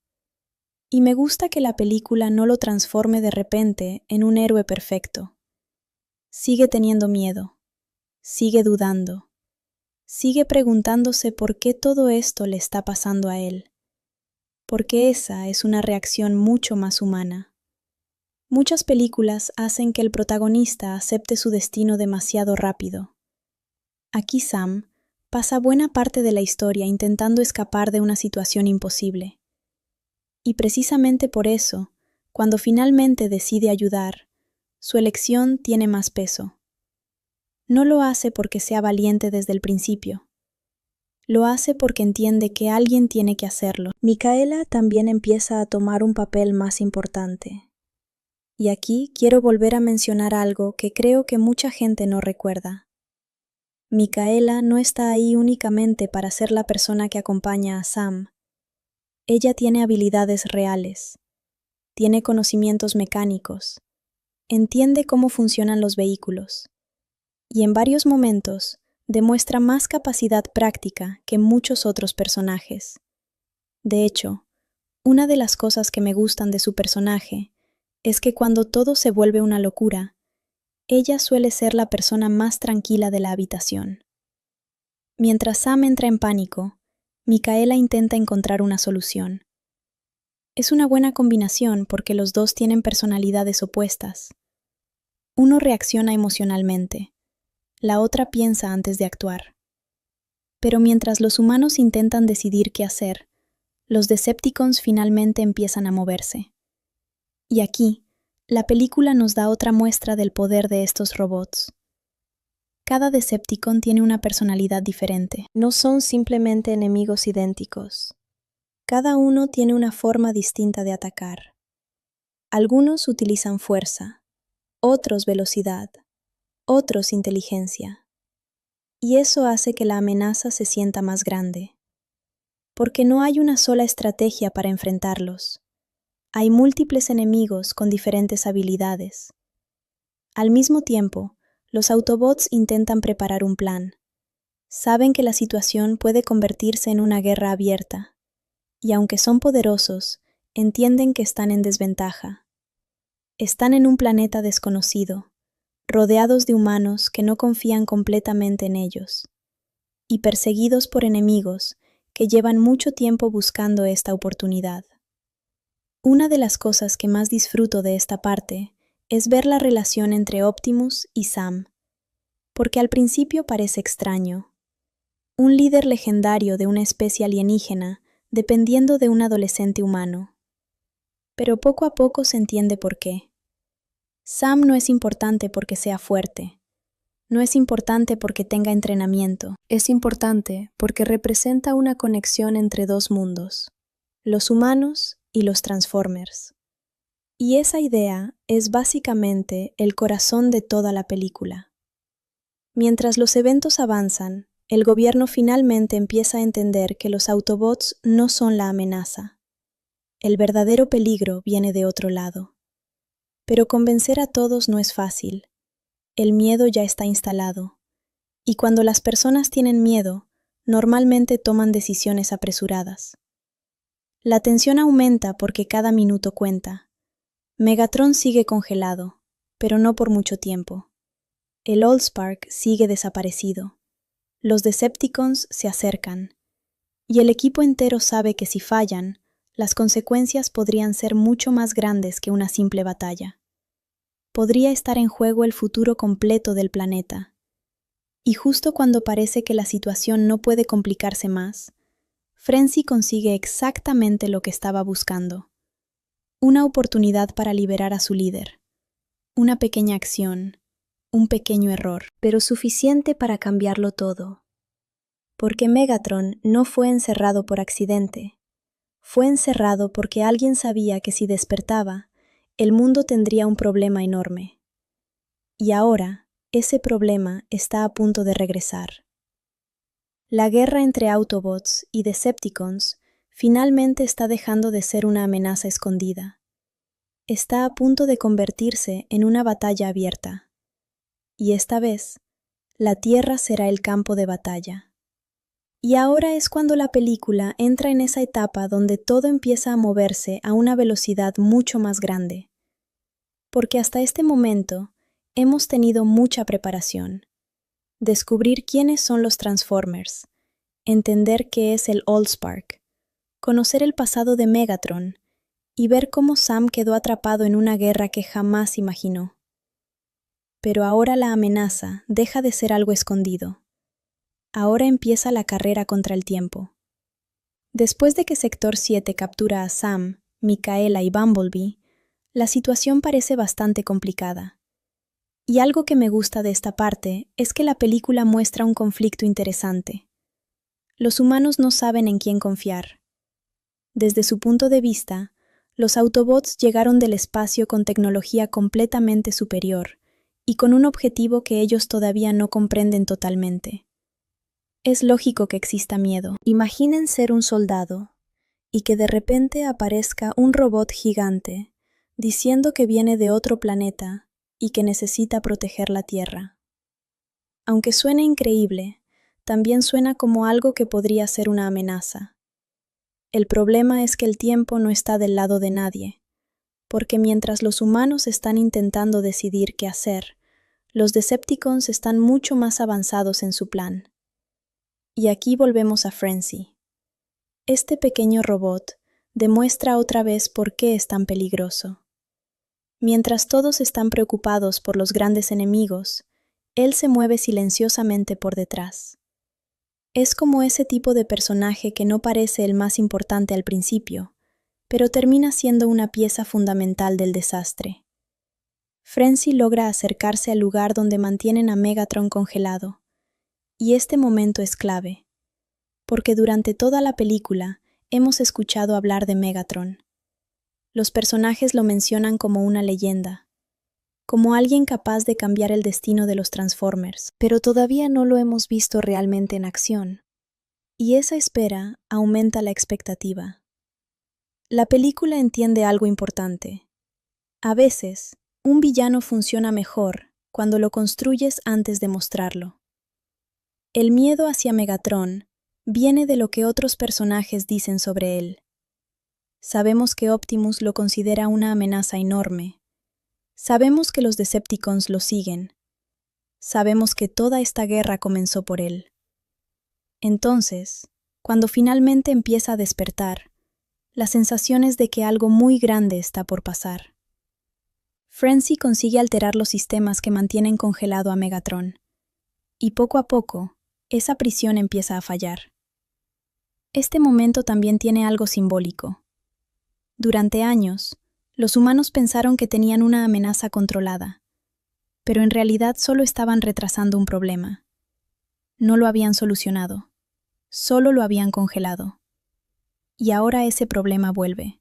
Y me gusta que la película no lo transforme de repente en un héroe perfecto. Sigue teniendo miedo, sigue dudando, sigue preguntándose por qué todo esto le está pasando a él. Porque esa es una reacción mucho más humana. Muchas películas hacen que el protagonista acepte su destino demasiado rápido. Aquí Sam pasa buena parte de la historia intentando escapar de una situación imposible. Y precisamente por eso, cuando finalmente decide ayudar, su elección tiene más peso. No lo hace porque sea valiente desde el principio. Lo hace porque entiende que alguien tiene que hacerlo. Micaela también empieza a tomar un papel más importante. Y aquí quiero volver a mencionar algo que creo que mucha gente no recuerda. Micaela no está ahí únicamente para ser la persona que acompaña a Sam. Ella tiene habilidades reales, tiene conocimientos mecánicos, entiende cómo funcionan los vehículos, y en varios momentos demuestra más capacidad práctica que muchos otros personajes. De hecho, una de las cosas que me gustan de su personaje es que cuando todo se vuelve una locura, ella suele ser la persona más tranquila de la habitación. Mientras Sam entra en pánico, Micaela intenta encontrar una solución. Es una buena combinación porque los dos tienen personalidades opuestas. Uno reacciona emocionalmente, la otra piensa antes de actuar. Pero mientras los humanos intentan decidir qué hacer, los Decepticons finalmente empiezan a moverse. Y aquí, la película nos da otra muestra del poder de estos robots. Cada Decepticon tiene una personalidad diferente. No son simplemente enemigos idénticos. Cada uno tiene una forma distinta de atacar. Algunos utilizan fuerza, otros velocidad, otros inteligencia. Y eso hace que la amenaza se sienta más grande. Porque no hay una sola estrategia para enfrentarlos. Hay múltiples enemigos con diferentes habilidades. Al mismo tiempo, los Autobots intentan preparar un plan. Saben que la situación puede convertirse en una guerra abierta, y aunque son poderosos, entienden que están en desventaja. Están en un planeta desconocido, rodeados de humanos que no confían completamente en ellos, y perseguidos por enemigos que llevan mucho tiempo buscando esta oportunidad. Una de las cosas que más disfruto de esta parte es ver la relación entre Optimus y Sam, porque al principio parece extraño. Un líder legendario de una especie alienígena dependiendo de un adolescente humano. Pero poco a poco se entiende por qué. Sam no es importante porque sea fuerte. No es importante porque tenga entrenamiento. Es importante porque representa una conexión entre dos mundos, los humanos y los Transformers. Y esa idea es básicamente el corazón de toda la película. Mientras los eventos avanzan, el gobierno finalmente empieza a entender que los Autobots no son la amenaza. El verdadero peligro viene de otro lado. Pero convencer a todos no es fácil. El miedo ya está instalado. Y cuando las personas tienen miedo, normalmente toman decisiones apresuradas. La tensión aumenta porque cada minuto cuenta. Megatron sigue congelado, pero no por mucho tiempo. El Allspark sigue desaparecido. Los Decepticons se acercan. Y el equipo entero sabe que si fallan, las consecuencias podrían ser mucho más grandes que una simple batalla. Podría estar en juego el futuro completo del planeta. Y justo cuando parece que la situación no puede complicarse más, Frenzy consigue exactamente lo que estaba buscando. Una oportunidad para liberar a su líder. Una pequeña acción, un pequeño error, pero suficiente para cambiarlo todo. Porque Megatron no fue encerrado por accidente. Fue encerrado porque alguien sabía que si despertaba, el mundo tendría un problema enorme. Y ahora, ese problema está a punto de regresar. La guerra entre Autobots y Decepticons finalmente está dejando de ser una amenaza escondida. Está a punto de convertirse en una batalla abierta. Y esta vez, la Tierra será el campo de batalla. Y ahora es cuando la película entra en esa etapa donde todo empieza a moverse a una velocidad mucho más grande. Porque hasta este momento hemos tenido mucha preparación. Descubrir quiénes son los Transformers, entender qué es el Allspark, conocer el pasado de Megatron y ver cómo Sam quedó atrapado en una guerra que jamás imaginó. Pero ahora la amenaza deja de ser algo escondido. Ahora empieza la carrera contra el tiempo. Después de que Sector 7 captura a Sam, Mikaela y Bumblebee, la situación parece bastante complicada. Y algo que me gusta de esta parte es que la película muestra un conflicto interesante. Los humanos no saben en quién confiar. Desde su punto de vista, los Autobots llegaron del espacio con tecnología completamente superior y con un objetivo que ellos todavía no comprenden totalmente. Es lógico que exista miedo. Imaginen ser un soldado y que de repente aparezca un robot gigante diciendo que viene de otro planeta y que necesita proteger la Tierra. Aunque suene increíble, también suena como algo que podría ser una amenaza. El problema es que el tiempo no está del lado de nadie, porque mientras los humanos están intentando decidir qué hacer, los Decepticons están mucho más avanzados en su plan. Y aquí volvemos a Frenzy. Este pequeño robot demuestra otra vez por qué es tan peligroso. Mientras todos están preocupados por los grandes enemigos, él se mueve silenciosamente por detrás. Es como ese tipo de personaje que no parece el más importante al principio, pero termina siendo una pieza fundamental del desastre. Frenzy logra acercarse al lugar donde mantienen a Megatron congelado, y este momento es clave, porque durante toda la película hemos escuchado hablar de Megatron. Los personajes lo mencionan como una leyenda, como alguien capaz de cambiar el destino de los Transformers, pero todavía no lo hemos visto realmente en acción. Y esa espera aumenta la expectativa. La película entiende algo importante. A veces, un villano funciona mejor cuando lo construyes antes de mostrarlo. El miedo hacia Megatron viene de lo que otros personajes dicen sobre él. Sabemos que Optimus lo considera una amenaza enorme. Sabemos que los Decepticons lo siguen. Sabemos que toda esta guerra comenzó por él. Entonces, cuando finalmente empieza a despertar, la sensación es de que algo muy grande está por pasar. Frenzy consigue alterar los sistemas que mantienen congelado a Megatron, y poco a poco, esa prisión empieza a fallar. Este momento también tiene algo simbólico. Durante años, los humanos pensaron que tenían una amenaza controlada, pero en realidad solo estaban retrasando un problema. No lo habían solucionado, solo lo habían congelado. Y ahora ese problema vuelve.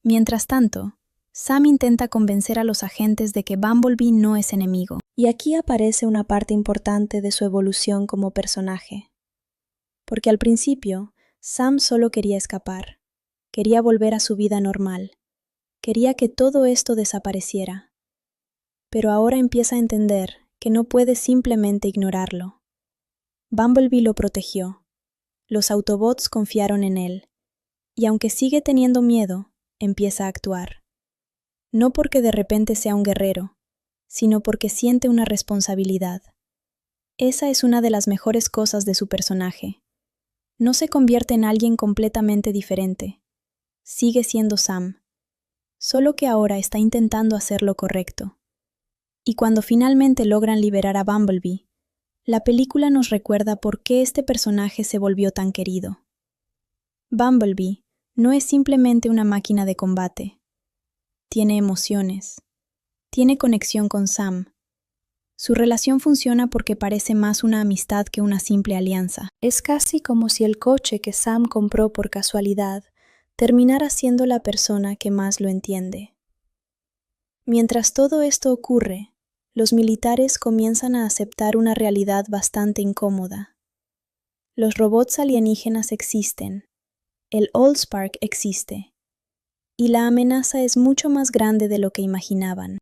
Mientras tanto, Sam intenta convencer a los agentes de que Bumblebee no es enemigo. Y aquí aparece una parte importante de su evolución como personaje. Porque al principio, Sam solo quería escapar. Quería volver a su vida normal. Quería que todo esto desapareciera. Pero ahora empieza a entender que no puede simplemente ignorarlo. Bumblebee lo protegió. Los Autobots confiaron en él. Y aunque sigue teniendo miedo, empieza a actuar. No porque de repente sea un guerrero, sino porque siente una responsabilidad. Esa es una de las mejores cosas de su personaje. No se convierte en alguien completamente diferente. Sigue siendo Sam, solo que ahora está intentando hacer lo correcto. Y cuando finalmente logran liberar a Bumblebee, la película nos recuerda por qué este personaje se volvió tan querido. Bumblebee no es simplemente una máquina de combate. Tiene emociones. Tiene conexión con Sam. Su relación funciona porque parece más una amistad que una simple alianza. Es casi como si el coche que Sam compró por casualidad terminara siendo la persona que más lo entiende. Mientras todo esto ocurre, los militares comienzan a aceptar una realidad bastante incómoda. Los robots alienígenas existen, el Allspark existe, y la amenaza es mucho más grande de lo que imaginaban.